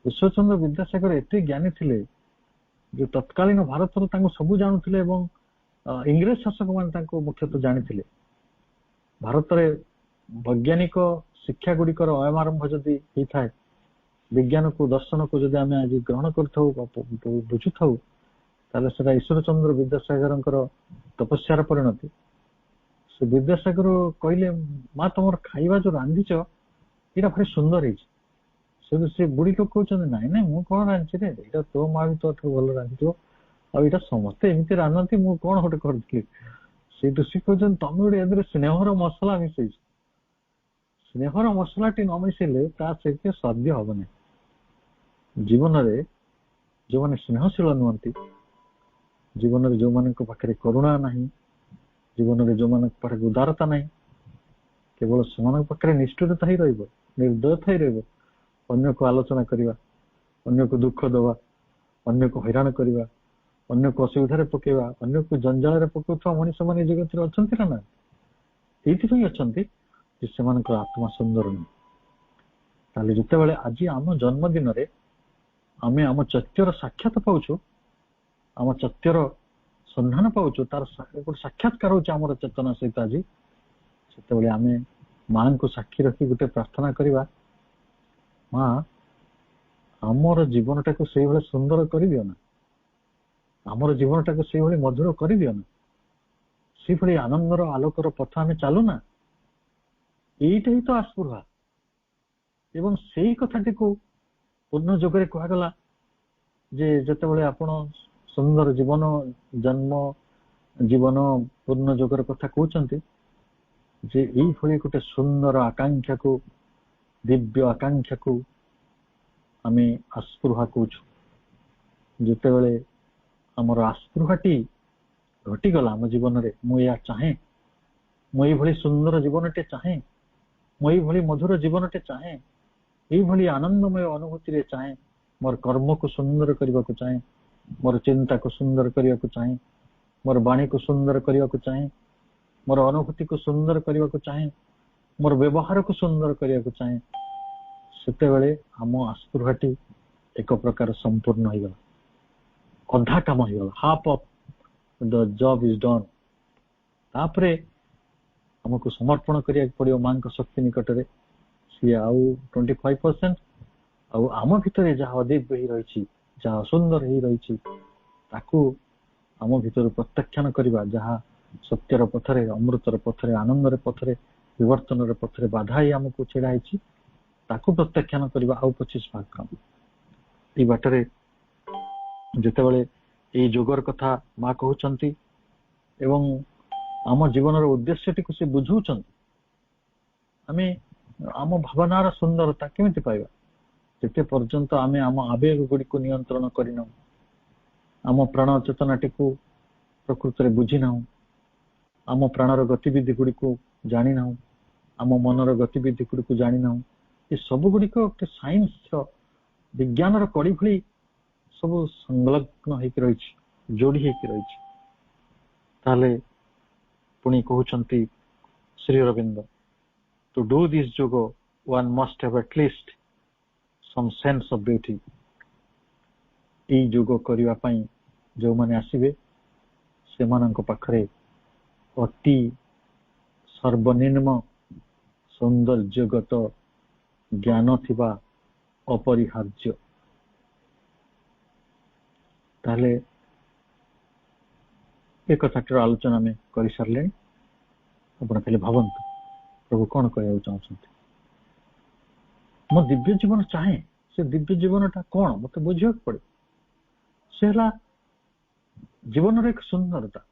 ଈଶ୍ୱରଚନ୍ଦ୍ର ବିଦ୍ୟାସାଗର ଏତେ ଜ୍ଞାନୀ ଥିଲେ ଯେ ତତ୍କାଳୀନ ଭାରତର ତାଙ୍କୁ ସବୁ ଜାଣୁଥିଲେ ଏବଂ ଇଂରେଜ ଶାସକ ମାନେ ତାଙ୍କୁ ମୁଖ୍ୟତଃ ଜାଣିଥିଲେ। ଭାରତରେ ବୈଜ୍ଞାନିକ ଶିକ୍ଷା ଗୁଡିକର ଅୟମାରମ୍ଭ ଯଦି ହେଇଥାଏ, ବିଜ୍ଞାନକୁ ଦର୍ଶନକୁ ଯଦି ଆମେ ଆଜି ଗ୍ରହଣ କରିଥାଉ ବା ବୁଝୁଥାଉ, ତାହେଲେ ସେଟା ଈଶ୍ୱରଚନ୍ଦ୍ର ବିଦ୍ୟାସାଗରଙ୍କର ତପସ୍ୟାର ପରିଣତି। ସେ ବିଦ୍ୟାସାଗର କହିଲେ, ମା ତମର ଖାଇବା ଯୋଉ ରାନ୍ଧିଛ ଏଇଟା ଭାରି ସୁନ୍ଦର ହେଇଛି। ସେ ବୁଢୀ ଲୋକ କହୁଛନ୍ତି, ନାଇଁ ନାଇଁ ମୁଁ କଣ ରାନ୍ଧିଛି ରେ, ଏଇଟା ତୋ ମା ବି ତୋଠୁ ଭଲ ରାନ୍ଧିଥିବ, ଆଉ ଏଇଟା ସମସ୍ତେ ଏମିତି ରାନ୍ଧନ୍ତି, ମୁଁ କଣ ଗୋଟେ କରିଥିଲି। ସେଇଠୁ ସେ କହୁଛନ୍ତି, ତମେ ଗୋଟେ ଏଥିରେ ସ୍ନେହର ମସଲା ମିଶେଇଛ। ସ୍ନେହର ମସଲାଟି ନ ମିଶେଇଲେ ତା ସେତେ ସ୍ୱାଦ୍ୟ ହବ ନାହିଁ। ଜୀବନରେ ଯୋଉମାନେ ସ୍ନେହଶୀଳ ନୁହନ୍ତି, ଜୀବନରେ ଯୋଉମାନଙ୍କ ପାଖରେ କରୁଣା ନାହିଁ, ଜୀବନରେ ଯୋଉମାନଙ୍କ ପାଖରେ ଉଦାରତା ନାହିଁ, କେବଳ ସେମାନଙ୍କ ପାଖରେ ନିଷ୍ଠୁରତା ହିଁ ରହିବ, ନିର୍ଦୟତା ହିଁ ରହିବ। ଅନ୍ୟକୁ ଆଲୋଚନା କରିବା, ଅନ୍ୟକୁ ଦୁଃଖ ଦେବା, ଅନ୍ୟକୁ ହଇରାଣ କରିବା, ଅନ୍ୟକୁ ଅସୁବିଧାରେ ପକେଇବା, ଅନ୍ୟକୁ ଜଞ୍ଜାଳରେ ପକାଉଥିବା ମଣିଷ ମାନେ ଏ ଜଗତରେ ଅଛନ୍ତି ନା? ଏଇଥିପାଇଁ ଅଛନ୍ତି ଯେ ସେମାନଙ୍କର ଆତ୍ମା ସୁନ୍ଦର ନୁହେଁ। ତାହେଲେ ଯେତେବେଳେ ଆଜି ଆମ ଜନ୍ମଦିନରେ ଆମେ ଆମ ଚୈତ୍ୟର ସାକ୍ଷାତ ପାଉଛୁ, ଆମ ଚୈତ୍ୟର ସନ୍ଧାନ ପାଉଛୁ, ତାର ଗୋଟେ ସାକ୍ଷାତକାର ହଉଛି ଆମର ଚେତନା ସହିତ ଆଜି, ସେତେବେଳେ ଆମେ ମାଙ୍କୁ ସାକ୍ଷୀ ରଖି ଗୋଟେ ପ୍ରାର୍ଥନା କରିବା, ମା ଆମର ଜୀବନଟାକୁ ସେଇଭଳି ସୁନ୍ଦର କରିଦିଅ ନା, ଆମର ଜୀବନଟାକୁ ସେଇଭଳି ମଧୁର କରିଦିଅ ନା, ସେଇଭଳି ଆନନ୍ଦର ଆଲୋକର ପଥ ଆମେ ଚାଲୁନା। ଏଇଟା ହିଁ ତ ଆସ୍ପୃହା। ଏବଂ ସେଇ କଥାଟିକୁ ପୂର୍ଣ୍ଣ ଯୋଗରେ କୁହାଗଲା ଯେ ଯେତେବେଳେ ଆପଣ ସୁନ୍ଦର ଜୀବନ ଜନ୍ମ जीवन पूर्ण जोगर कथा कहते जे यही गोटे सुंदर आकांक्षा को दिव्य आकांक्षा को आम आस्पृहा कौच जिते आमर आस्पृहाटी घटीगला आम जीवन में मुझे चाहे मुझे सुंदर जीवनटे चाहे मुझे मधुर जीवनटे चाहे यही आनंदमय अनुभूति रे चाहे मोर कर्म को सुंदर करने को चाहे मोर चिंता को सुंदर करने को चाहे मोर वाणी को सुंदर करने को चाहे मोर अनुभूति को सुंदर करने को चाहे मोर व्यवहार को सुंदर करने को चाहे सेते आम आस्पृहाटी एक प्रकार संपूर्ण हो गला अधा काम हो गला half of the job is done तापरे हमको समर्पण करिया पड़ियो मां को शक्ति निकट रे सी आउ 25% आउ आम भितर जहाँ अदिव्य ही रही जहाँ सुंदर ही रही ताकू आम भितर प्रत्याख्यान करवा जहाँ सत्यर पथरे अमृतर पथरे आनंदर पथरे विवर्तन पथरे बाधा ही आमको छेड़ा ताकू प्रत्याख्यान करवा आउ 25 काम ये बाटरे जिते बड़े ये जोगर कथा माँ कहते एवं आम जीवन उद्देश्य टी से बुझाऊँ आम आम भावनार सुंदरता केमिति पाइबा जिते पर्यंत आम आम आवेग गुड़ी को नियंत्रण करना आम प्राण चेतना टी प्रकृत में बुझीना आम प्राणर गतिविधि गुड़ी को जाणीना आम मनर गतिविधि गुड़ी को जाणीना ये सब गुड़िक गोटे साइंस विज्ञान कड़ी भली सब संलग्न होकर रही जोड़ी होकर रही ताले पुणी कहते Sri Aurobindo to do this yoga one must have at least some sense of beauty ई जोग करिवा पई जो माने आसीबे से मानक पाखरे अति सर्वनिम्न सौंदर्यगत ज्ञान थिबा अपरिहार्य ताले एक कथाटर आलोचना में कर सारे आप खाली भावतु प्रभु कौन कहना चाहते मो दिव्य जीवन चाहे से दिव्य जीवनटा कौन मत बुझा पड़े से जीवन एक सुंदरता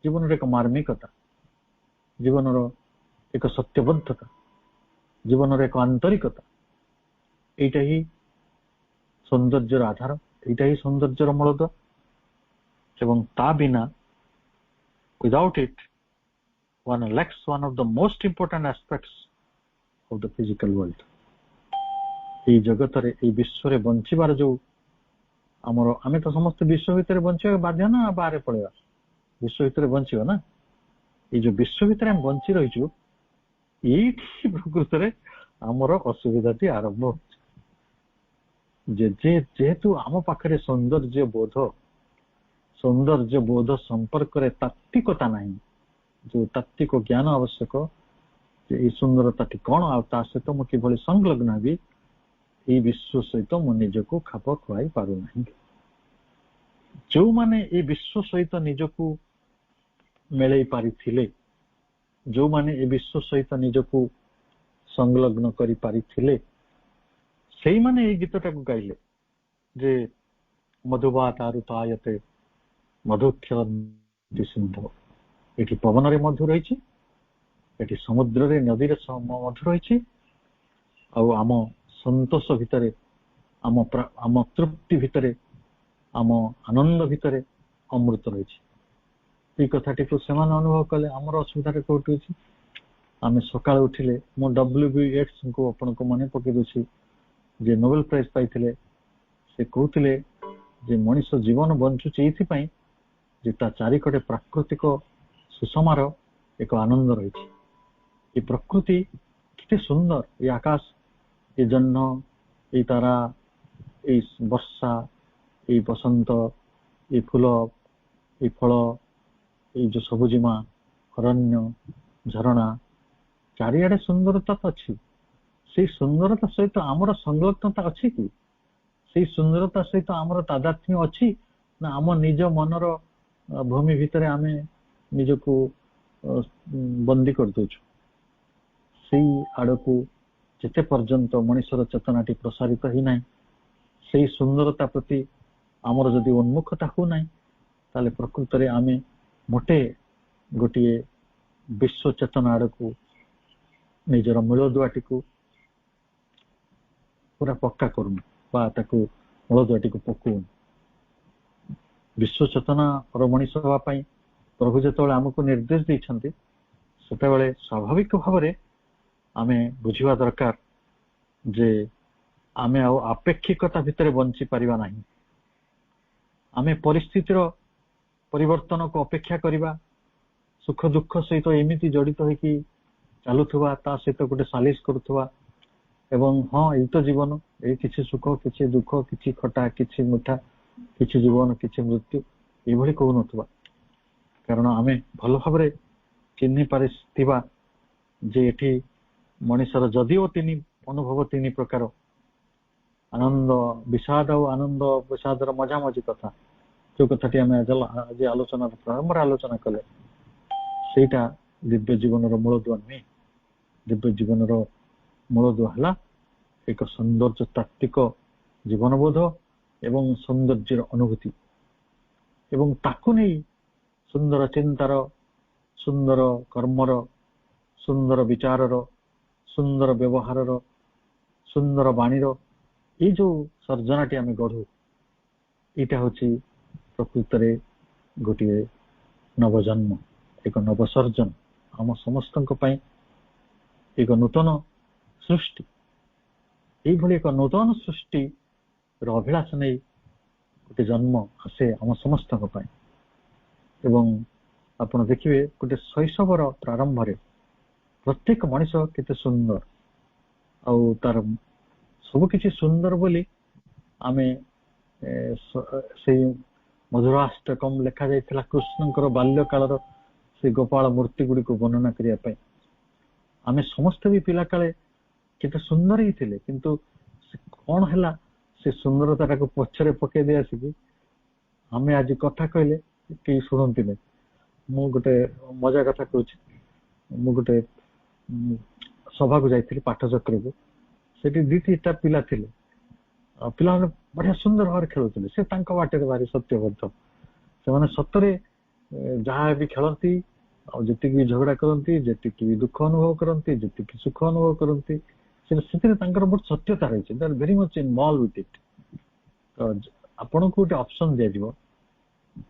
जीवन एक मार्मिकता जीवन एक सत्यबद्धता जीवन एक आंतरिकता यहीटा ही सौंदर्यर आधार यहीटा ही सौंदर्यर मूलद एवं ता बिना without it one lacks one of the most important aspects of the physical world ये जगत रे ये विश्व रे बंचिबार जो आमर आमे तो समस्त विश्व भितर बंचिबा बाध्य ना बाहर पड़ेगा विश्व भितर बंचिबा ना ये जो विश्व भितर हम बंची रहिछु एठी प्रकृत रे आमर असुविधाटी आरंभ हो जेहेतु आम पाखरे सौंदर्य बोध संपर्क रे तात्विकता नहीं जो तात्विक ज्ञान आवश्यक ये सुंदरता कौन आ सहित मुझे किभली संलग्न भी ये विश्व सहित मु निजको खाप खुआई पारु नहीं जो माने ये विश्व सहित निजको मेलई पारी थिले जो माने ये विश्व सहित निजको संलग्न करी पारी थिले सेही माने ये गीतटा को गाइले जे मधुबा तारुतायते मधुक्षरन्ति सिंधु ये पवन रे मधु रही ये समुद्र रे नदी रे मधु रही आम संतोष भितर आम तृप्ति भितर आम आनंद भितर अमृत रही ये कथाटी को से अनुभव कले आमर असुविधा कौटी अच्छी आम सका उठिले मो WB को आपन को मन पकई दूसरी जे नोबेल प्राइज पाई से कहते जे मनीष जीवन बंचुचे ये जे ता चारिकटे प्राकृतिक सुषमार एक आनंद रही ये प्रकृति कितने सुंदर ये आकाश ये जन्न ये तारा ये वर्षा ये बसंत ये फूल ये फल ये जो सबुजिमा अरण्य झरणा चारिआडे सुंदरता तो अच्छी से सुंदरता सहित आमर संलग्नता अच्छी कि से सुंदरता सहित आमर तादात्म्य अच्छी ना आम निज मनर भूमि भितर आम निजको बंदी कर दौचु से आड़ को जिते पर्यंत मनीषर चेतनाटी प्रसारित ही ना से सुंदरता प्रति आमर जदि उन्मुखता हो ना ताले प्रकृत रे आमे मोटे गोटे विश्व चेतना आड़ को निजर मूलदुआटी को पूरा पक्का करूँ मूलदुआटी को पकाऊन विश्व चेतना और मनीष हाँपाई प्रभु जो आमको निर्देश देते से स्वाभाविक भाव में आमे बुझा दरकार जे आमे आपेक्षिकता भितर बंची पारिबा नहीं आमे परिस्थितिर परिवर्तन को अपेक्षा करिबा सुख दुख सहित एमिति जड़ित होइकी चलुथुवा ता सहित गोटे सालिश करुथुवा एवं हाँ यही तो जीवन ये किसी सुख किसी दुख किसी खटा किसी मिठा किसी जीवन किसी मृत्यु ये कहू नथुवा कारण आमे भल भाव चिन्ह पारिथिबा जे एठी मनीषर जदिओ तीन अनुभव तीन प्रकार आनंद विषाद और आनंद विषादर मजामजी कथा जो कथाटी आम आज आलोचना प्रारंभ आलोचना कले सेटा दिव्य जीवन मूलदुआ नुहे दिव्य जीवन मूलदुआ है एक सौंदर्य तात्विक जीवनबोध एवं सौंदर्य अनुभूति एवं ताकू नहीं सुंदर चिंतार सुंदर कर्मर सुंदर विचारर सुंदर व्यवहार सुंदर बाणीर ये जो सर्जनाटी आम गढ़ू यहाँ हूँ प्रकृत गोटे नवजन्म एक नवसर्जन आम समस्त एक नूतन सृष्टि ये एक नूतन सृष्टि अभिलाष नहीं गोटे जन्म आसे आम समस्त एवं आपण देखिए गोटे शैशवर प्रारंभ रे प्रत्येक मनीष केते सुंदर आउ तार सब किसी सुंदर बोली आमे से मधुराष्टकम लेखा जाइथिला कृष्णंकर बाल्य कालर से गोपाल मूर्ति गुडी को वर्णना करिया पई आमे समस्त भी पिला काले केते सुंदर ही थिले किंतु कौन हैला से सुंदरता को पछरे पके दे आसी आमे आज कथा कहले कि शुणती नहीं मु गोटे मजा कथा कहूँ मु गोटे सभा को जाइए पाठचक्र को सेठी दीटा पिला थिले पिला बढ़िया सुंदर भाव खेलुले से बाटे भारी सत्यबद्ध से सतरे जहाँ भी खेलती जी भी झगड़ा करती जी भी दुख अनुभव करती जी सुख अनुभव करती बहुत सत्यता रही है very much involve with it तो आपन को गोटे ऑप्शन दिया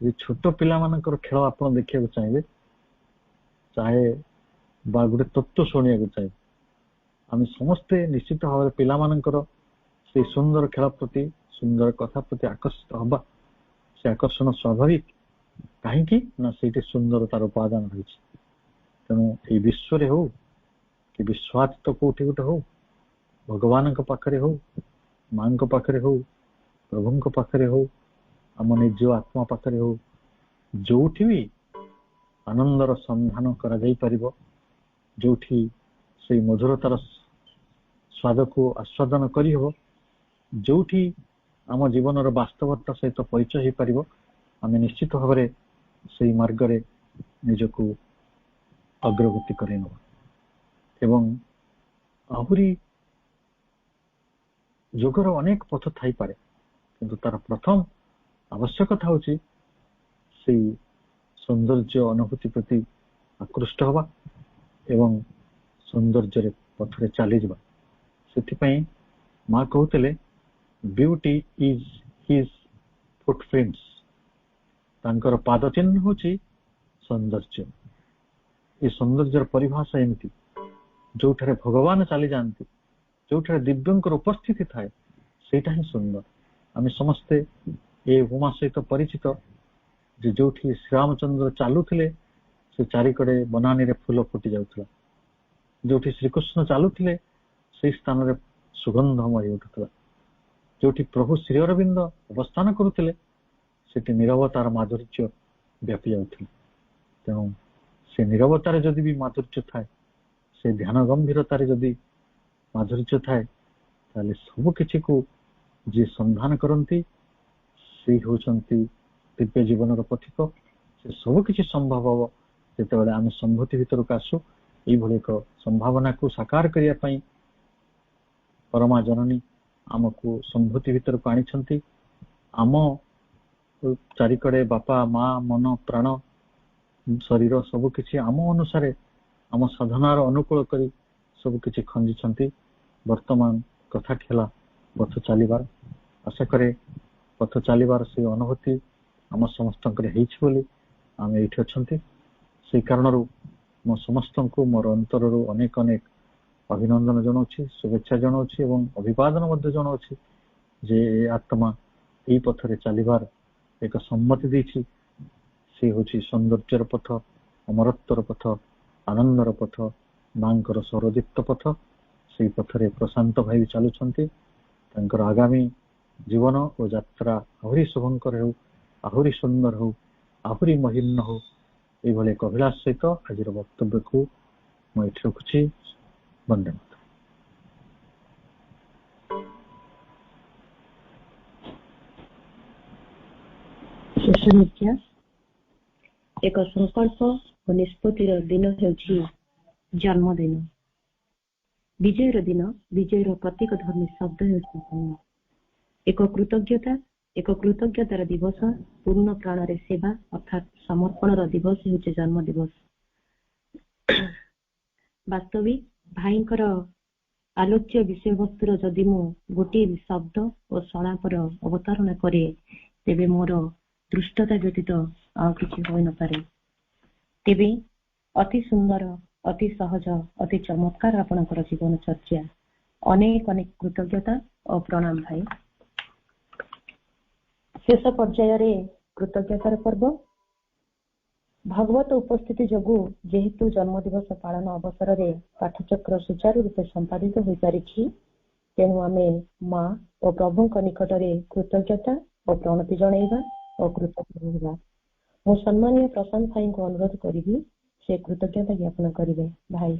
ये छोट पिला मानकर खेल आप देखा चाहिए चाहे गोटे तत्व शुणा चाहिए आम समस्ते निश्चित भाव पिला मानकर से सुंदर खेल प्रति सुंदर कथा प्रति आकर्षित हवा से आकर्षण स्वाभाविक कहीं ना से सुंदरतार उपादान रही तेणु ये विश्व हो कि विश्वातीत कोटि गोटे हो भगवान पाखरे हो मां पाखरे हो प्रभु पाखरे हो आम निज आत्मा पाखरे हो जो भी आनंदर संधान करा जाई परिबो जोठी से मधुरतार स्वाद को आस्वादन करी हो जोठी आम जीवन वास्तवता सहित परिचय हो पारिबो आमे निश्चित भाव से मार्ग रे निजको अग्रगति करेन एवं आहुरी योगर अनेक पथ थाई पारे किंतु तार प्रथम आवश्यकता हूँ से सौंदर्य अनुभूति प्रति आकृष्ट हवा एवं सौंदर्य पथरे चली जावा से माँ कहते ब्यूटी इज हिज फुटप्रिंट्स तांकर पाद चिन्ह हूँ सौंदर्य ये सौंदर्य परिभाषा एमती जो भगवान चली जाती जो दिव्यंकर उपस्थिति थाए सेटा ही सुंदर आम समस्ते ये उपमा सहित परिचित जो श्रीरामचंद्र चलुले से चारिकड़े बनानी रे फूल फुटी जाऊला जो श्रीकृष्ण चलुले से स्थान रे सुगंधमय उठुला जो प्रभु श्री अरविंद अवस्थान करुले से नीरवतार माधुर्य व्यापी जाऊला तेणु से नीरवतार जदि भी माधुर्य थाए से ध्यान गंभीरतार जदि माधुर्य थाए ताले सब किछि को जे संधान करती से होचंती दिव्य जीवन पथिक से सब किछि संभव हम जिते आम संभूति भीतर को आसु ये एक संभावना को साकार करने पई परमा जननी आमको संभूति भीतर को आनी आम चारिकड़े बापा माँ मन प्राण शरीर सबकिछि आम अनुसार आम साधनार अनुकूल करी सबकिछि खंजिछंती। वर्तमान कथा ठेला पथ चलीबार आशा करे पथ चलीबार से अनुभूति आम समस्त आम ये अच्छा से कारण मो समस्त को मोर अंतर अनेक अनेक अभिनंदन जनाऊँ शुभेच्छा जनाऊँ और अभिवादन जनाऊँ जे आत्मा यही पथरे चलीबार एक सम्मति देछि। से हूँ सौंदर्यर पथ, अमरत्वर पथ, आनंदर पथ, मांकर स्वरदीप्त पथ। से पथरे प्रशांत भाई चलुछंती। तांकर आगामी जीवन और यात्रा आहरी शुभंकर हो, आहरी सुंदर हो, आहरी महिम्न हो, ये एक अभिलाष सहित आज वक्तव्य को मैं रखुची। वंदे मातरम। एक संकल्प और निष्पत्तिर दिन हेउछि जन्मदिन। विजयर दिन, विजयर प्रतीक धर्मी शब्द हेउछि जन्म। एक कृतज्ञतार दिवस, पूर्ण प्राण रे सेवा अर्थात समर्पणर दिवस हेउछि जन्म दिवस। वास्तविक भाईंकर आलोच्य विषय वस्तुर जदि मु गोटे शब्द और सलापर अवतारणा करे तेबे मोर दृष्टता व्यतीत किछि होई न पारे। तेबे अति सुंदर, अति सहज, अति चमत्कार आपणकर जीवन चर्चा। अनेक अनेक कृतज्ञता और प्रणाम भाई। शेष पर्याय रे कृतज्ञतार पर्व। भगवत उपस्थिति जोगु जेहेतु जन्म दिवस पालन अवसर रे पाठचक्र सुचारू रूपे संपादित हो पारिछि, तेणु आमे माँ और प्रभु निकट रे कृतज्ञता और प्रणति जणाइबा और कृतज्ञ होगा। मो सम्मानीय प्रशांत भाई को अनुरोध करी से कृतज्ञता ज्ञापन करेंगे। भाई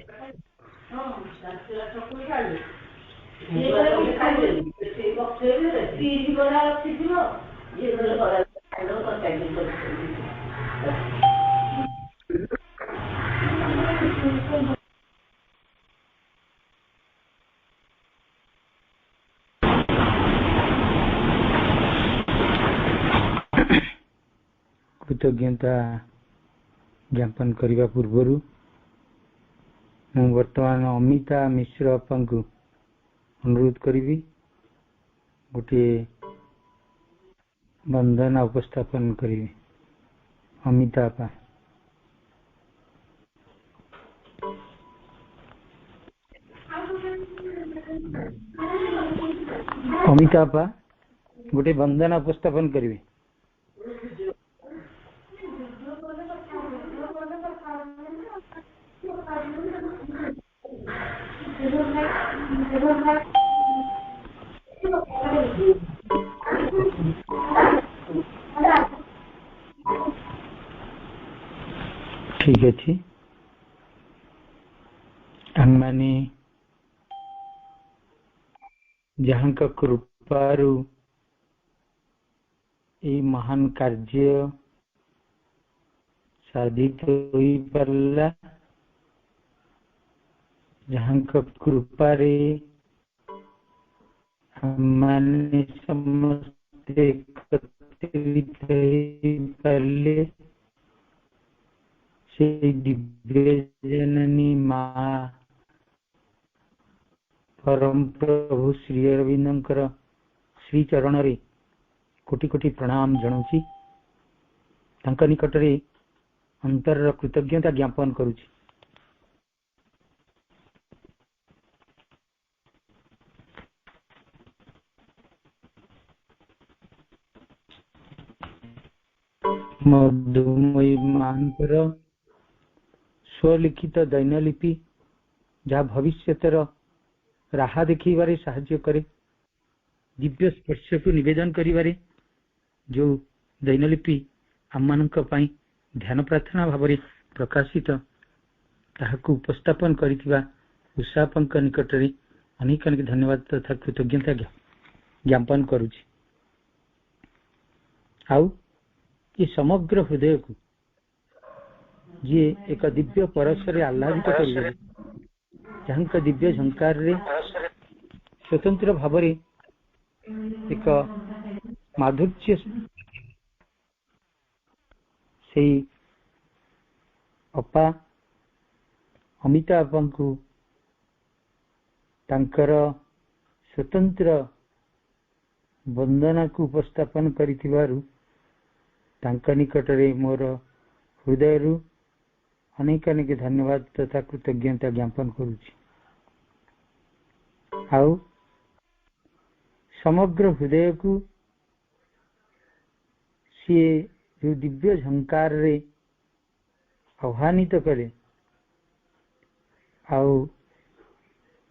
कृतज्ञता ज्ञापन करने पूर्वर मु वर्तमान अमिता मिश्र अपा को अनुरोध करी गोटे बंधन उपस्थापन करी। अमिता अपा गोटे बंधन उपस्थापन करी। ठीक अच्छे आने जहाँ का कृपारु ये महान कार्य साधित हो पारला, जहाँ का कृपा रे हमने समस्त एकत्रित पारले से दिव्य जननी माँ परम प्रभु श्री अरविंदर श्री चरण रे कोटि कोटि प्रणाम जनाऊँ। तांका निकट रे अंतर कृतज्ञता ज्ञापन करुछि। मधुमयी मानकर स्वलिखित दैनलिपि जहाँ भविष्यतर राह देखिबारे साहाय्य करे, दिव्य स्पर्श को निवेदन करिबारे जो दैनलिपि आममानक पई ध्यान प्रार्थना भाव प्रकाशित ताहाकु उपस्थापन करिथिबा उषापंक निकट रे अनेक अनेक धन्यवाद तथा कृतज्ञता ज्ञापन करुछि। आउ ये समग्र हृदय को जी एक दिव्य परशरे आह्लादित करिवे, जहाँ दिव्य झंकार रे स्वतंत्र भाव एक माधुर्य से ଅପା ଅମିତା ବାପାଙ୍କୁ ତାଙ୍କର ସ୍ୱତନ୍ତ୍ର ବନ୍ଦନାକୁ ଉପସ୍ଥାପନ କରିଥିବାରୁ ତାଙ୍କ ନିକଟରେ ମୋର ହୃଦୟରୁ ଅନେକ ଅନେକ ଧନ୍ୟବାଦ ତଥା କୃତଜ୍ଞତା ଜ୍ଞାପନ କରୁଛି। ଆଉ ସମଗ୍ର ହୃଦୟକୁ ସିଏ ଯେଉଁ ଦିବ୍ୟ ଝଙ୍କାରରେ ଆହ୍ୱାନିତ କରେ, ଆଉ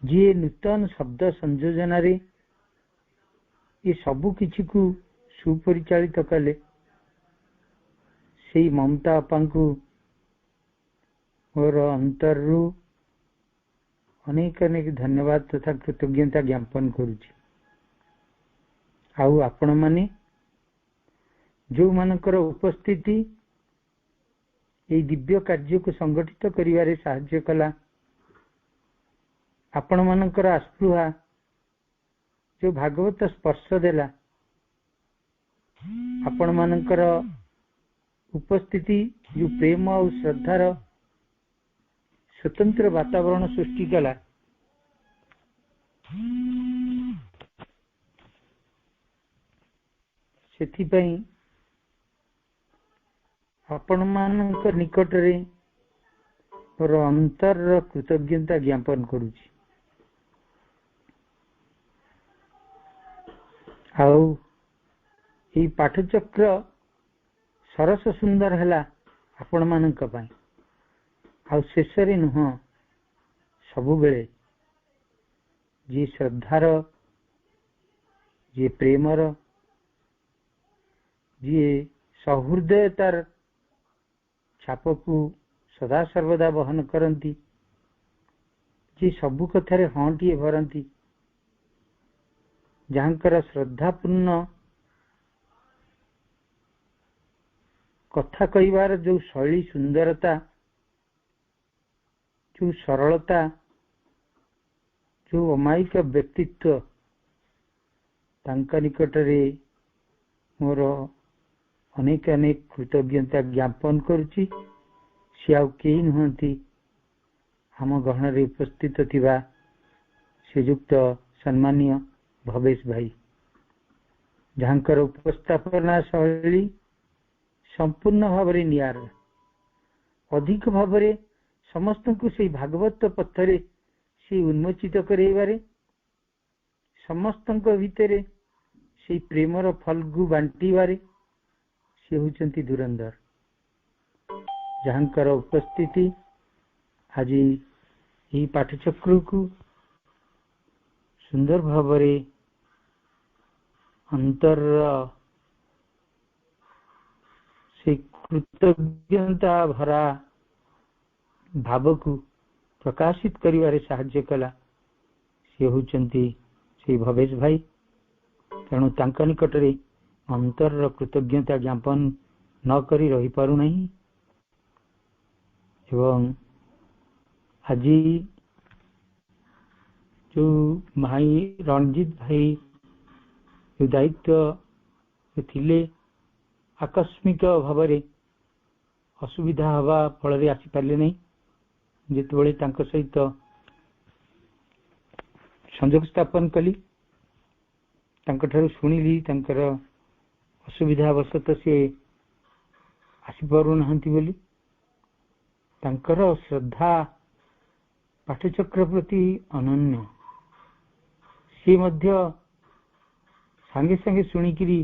ଯିଏ ନୂତନ ଶବ୍ଦ ସଂଯୋଜନାରେ ଏ ସବୁ କିଛିକୁ ସୁପରିଚାଳିତ କଲେ, ସେଇ ମମତା ବାପାଙ୍କୁ ମୋର ଅନ୍ତରରୁ ଅନେକ ଅନେକ ଧନ୍ୟବାଦ ତଥା କୃତଜ୍ଞତା ଜ୍ଞାପନ କରୁଛି। ଆଉ ଆପଣମାନେ ଯେଉଁମାନଙ୍କର ଉପସ୍ଥିତି ଏହି ଦିବ୍ୟ କାର୍ଯ୍ୟକୁ ସଂଗଠିତ କରିବାରେ ସାହାଯ୍ୟ କଲା, ଆପଣମାନଙ୍କର ଆସ୍ପୃହା ଯେଉଁ ଭାଗବତ ସ୍ପର୍ଶ ଦେଲା, ଆପଣମାନଙ୍କର ଉପସ୍ଥିତି ଯେଉଁ ପ୍ରେମ ଆଉ ଶ୍ରଦ୍ଧାର ସ୍ୱତନ୍ତ୍ର ବାତାବରଣ ସୃଷ୍ଟି କଲା, ସେଥିପାଇଁ ଆପଣମାନଙ୍କ ନିକଟରେ ମୋର ଅନ୍ତରର କୃତଜ୍ଞତା ଜ୍ଞାପନ କରୁଛି। ଆଉ ଏହି ପାଠଚକ୍ର ସରସ ସୁନ୍ଦର ହେଲା ଆପଣମାନଙ୍କ ପାଇଁ। ଆଉ ଶେଷରେ ନୁହଁ, ସବୁବେଳେ ଯିଏ ଶ୍ରଦ୍ଧାର, ଯିଏ ପ୍ରେମର, ଯିଏ ସହୃଦୟତାର ଛାପକୁ ସଦାସର୍ବଦା ବହନ କରନ୍ତି, ଯିଏ ସବୁ କଥାରେ ହଁଟିଏ ଭରନ୍ତି, ଯାହାଙ୍କର ଶ୍ରଦ୍ଧାପୂର୍ଣ୍ଣ କଥା କହିବାର ଯେଉଁ ଶୈଳୀ ସୁନ୍ଦରତା, ଯେଉଁ ସରଳତା, ଯେଉଁ ଅମାୟିକ ବ୍ୟକ୍ତିତ୍ୱ, ତାଙ୍କ ନିକଟରେ ମୋର ଅନେକ ଅନେକ କୃତଜ୍ଞତା ଜ୍ଞାପନ କରୁଛି। ସେ ଆଉ କେହି ନୁହନ୍ତି, ଆମ ଗହଣରେ ଉପସ୍ଥିତ ଥିବା ଶ୍ରୀଯୁକ୍ତ ସମ୍ମାନୀୟ ଭବେଶ ଭାଇ, ଯାହାଙ୍କର ଉପସ୍ଥାପନା ଶୈଳୀ ସମ୍ପୂର୍ଣ୍ଣ ଭାବରେ ନିଆରା, ଅଧିକ ଭାବରେ ସମସ୍ତଙ୍କୁ ସେଇ ଭାଗବତ ପଥରେ ସେ ଉନ୍ମୋଚିତ କରାଇବାରେ, ସମସ୍ତଙ୍କ ଭିତରେ ସେଇ ପ୍ରେମର ଫଲ୍ଗୁ ବାଣ୍ଟିବାରେ ସେ ହେଉଛନ୍ତି ଧୁରନ୍ଧର, ଯାହାଙ୍କର ଉପସ୍ଥିତି ଆଜି ଏହି ପାଠଚକ୍ରକୁ ସୁନ୍ଦର ଭାବରେ ଅନ୍ତରର ସେ କୃତଜ୍ଞତା ଭରା ଭାବକୁ ପ୍ରକାଶିତ କରିବାରେ ସାହାଯ୍ୟ କଲା। ସେ ହେଉଛନ୍ତି ଶ୍ରୀ ଭବେଶ ଭାଇ। ତେଣୁ ତାଙ୍କ ନିକଟରେ ଅନ୍ତରର କୃତଜ୍ଞତା ଜ୍ଞାପନ ନ କରି ରହିପାରୁନାହିଁ। ଏବଂ ଆଜି ଯେଉଁ ଭାଇ ରଣଜିତ ଭାଇ ଯେଉଁ ଦାୟିତ୍ୱ ଥିଲେ, ଆକସ୍ମିକ ଭାବରେ ଅସୁବିଧା ହେବା ଫଳରେ ଆସିପାରିଲେ ନାହିଁ। ଯେତେବେଳେ ତାଙ୍କ ସହିତ ସଂଯୋଗ ସ୍ଥାପନ କଲି, ତାଙ୍କଠାରୁ ଶୁଣିଲି ତାଙ୍କର ଅସୁବିଧା ବଶତଃ ସେ ଆସିପାରୁନାହାନ୍ତି ବୋଲି, ତାଙ୍କର ଶ୍ରଦ୍ଧା ପାଠଚକ୍ର ପ୍ରତି ଅନନ୍ୟ। ସେ ମଧ୍ୟ ସାଙ୍ଗେ ସାଙ୍ଗେ ଶୁଣିକିରି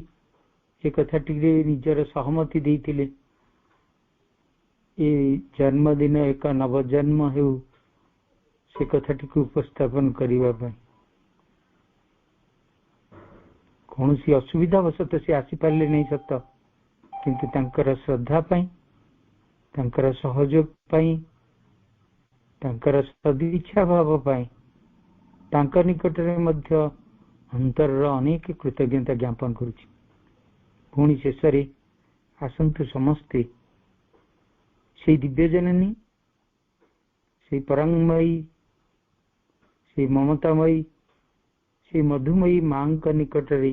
ଏ କଥାଟିରେ ନିଜର ସହମତି ଦେଇଥିଲେ। ଏ ଜନ୍ମଦିନ ଏକ ନବଜନ୍ମ ହେଉ, ସେ କଥାଟିକୁ ଉପସ୍ଥାପନ କରିବା ପାଇଁ। କୌଣସି ଅସୁବିଧା ବଶତଃ ସେ ଆସିପାରିଲେ ନାହିଁ ସତ, କିନ୍ତୁ ତାଙ୍କର ଶ୍ରଦ୍ଧା ପାଇଁ, ତାଙ୍କର ସହଯୋଗ ପାଇଁ, ତାଙ୍କର ସଦିଚ୍ଛା ଭାବ ପାଇଁ ତାଙ୍କ ନିକଟରେ ମଧ୍ୟ ଅନ୍ତରର ଅନେକ କୃତଜ୍ଞତା ଜ୍ଞାପନ କରୁଛି। ପୁଣି ଶେଷରେ ଆସନ୍ତୁ ସମସ୍ତେ ସେଇ ଦିବ୍ୟଜନନୀ, ସେଇ ପରାଙ୍ଗମୟୀ, ସେଇ ମମତାମୟୀ, ସେଇ ମଧୁମୟୀ ମାଙ୍କ ନିକଟରେ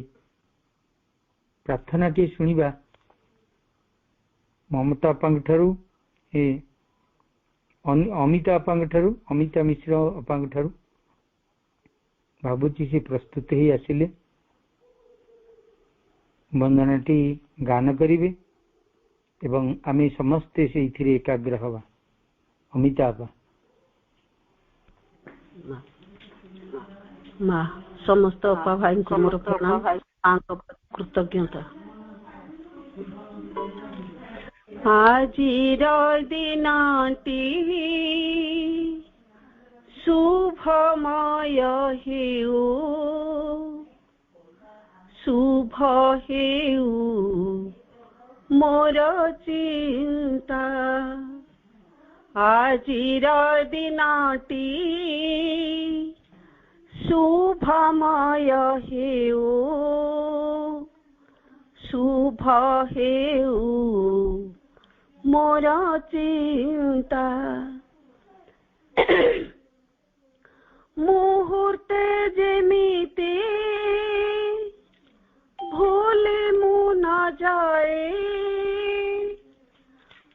ପ୍ରାର୍ଥନାଟିଏ ଶୁଣିବା। ମମତା ବାପାଙ୍କ ଠାରୁ अमिता अपांग ठारू अमिता मिश्र अपांग ठारू भावुची से प्रस्तुत ही आसिले वंदनाटी गान करिवे एवं आमे समस्ते से इथिरे एकाग्र हवा। अमिता आपा माँ समस्त अपा भाई को मोर प्रणाम कृतज्ञता। आजिर दिनटी शुभमय हेउ शुभ हेउ मोर चिंता। आजिर दिनटी शुभमय हेउ शुभ हेउ मोर चिंता। मुहूर्ते जेमिते भूले मु न जाए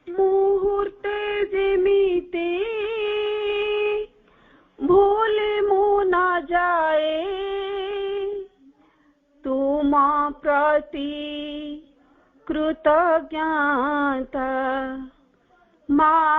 मुहूर्ते जेमिते भूले मु न जाए तुम प्रति कृतज्ञता। माँ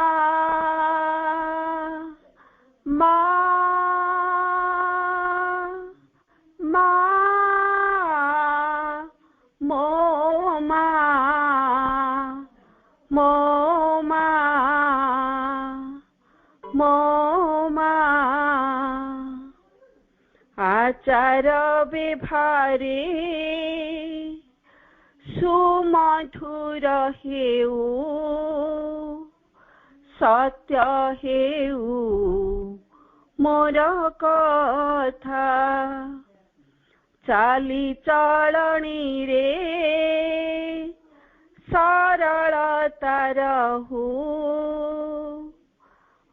आचार व्यवहारे सुमधुर हेउ सत्य हेउ मोर कथा। चाली चलनी रे सरलता रहु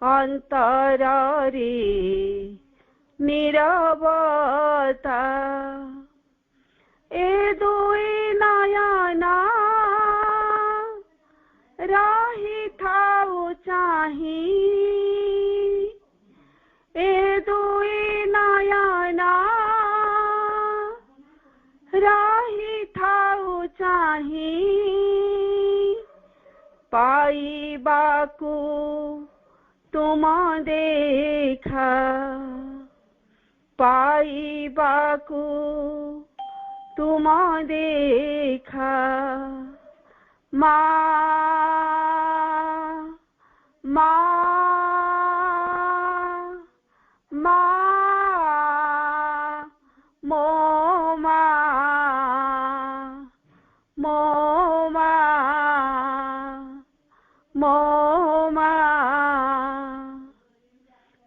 अंतर रे नीरवता। ए दुई नयना रही थाउ चाही ए दुई नयना रही थाउ चाही पाइबाकु तुम देखा पाइबाकु तुम देखा। माँ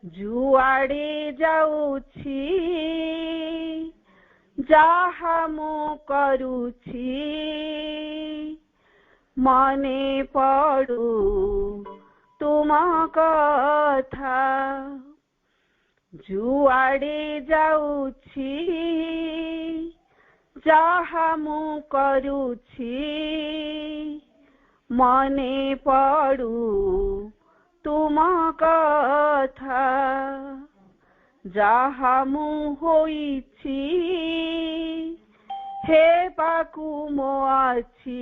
जुआड़े जाउछि जाहा मु करुछि मने पड़ू तुम कथा। जुआड़े जाउछि जाहा मु करुछि मने पड़ू तुम कथा। जाहा मु होइछि हे पाकु मो आछि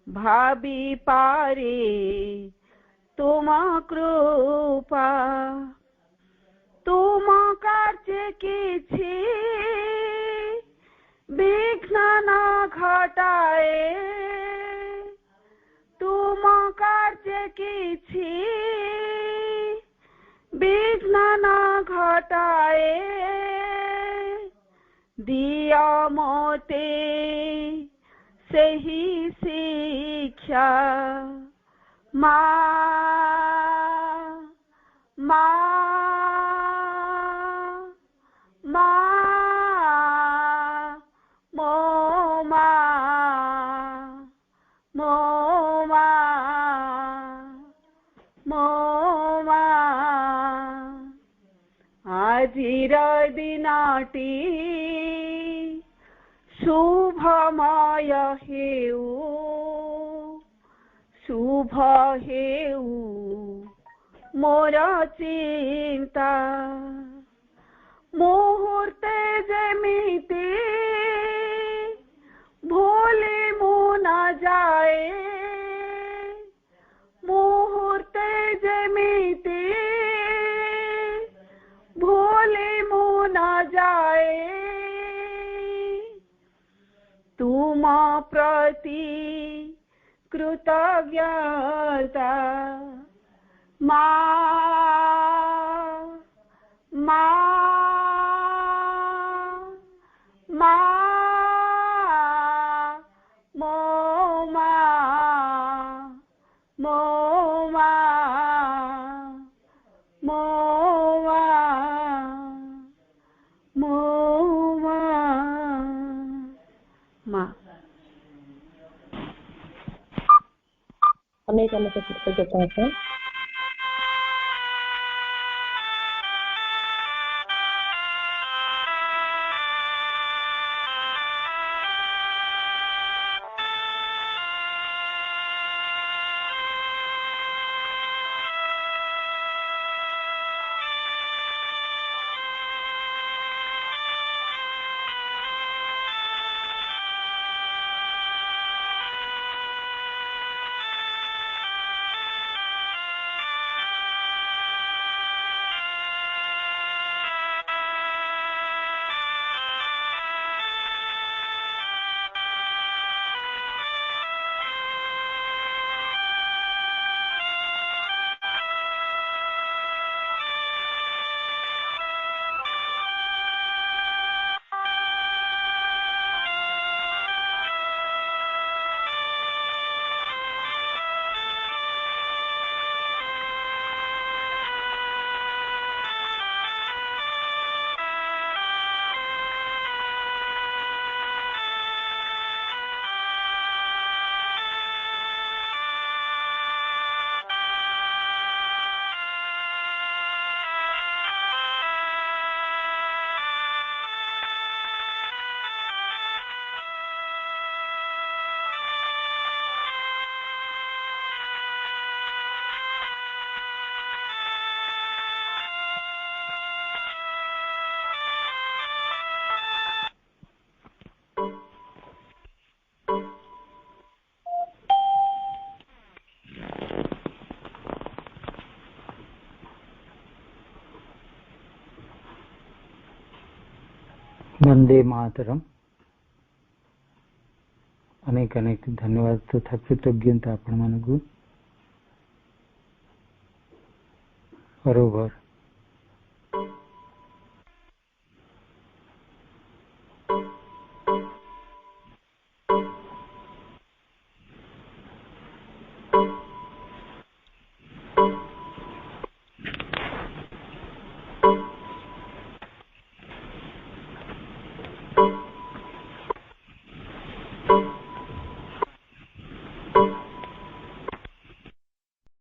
भाबी पारे तुम कृपा। तुम कार्य किछि विघ्न न घटाए तुम कार्य किछि विघ्न न घटाए। दिया मोते सही शिक्षा माँ आजिर दिनटी शुभमय हेउ शुभ हेउ मोर चिंता मुहूर्ते जेमिति भूली मु न जाए मुहूर्ते जेमिति भूली मु न जाए तुम प्रति कृतज्ञता मा मा मा मो मा मो मा मो मा मो मा अनेक अनेक कृतज्ञता है। वंदे मातरम। अनेक अनेक धन्यवाद तथा कृतज्ञता आपण मानकु। बरोबर।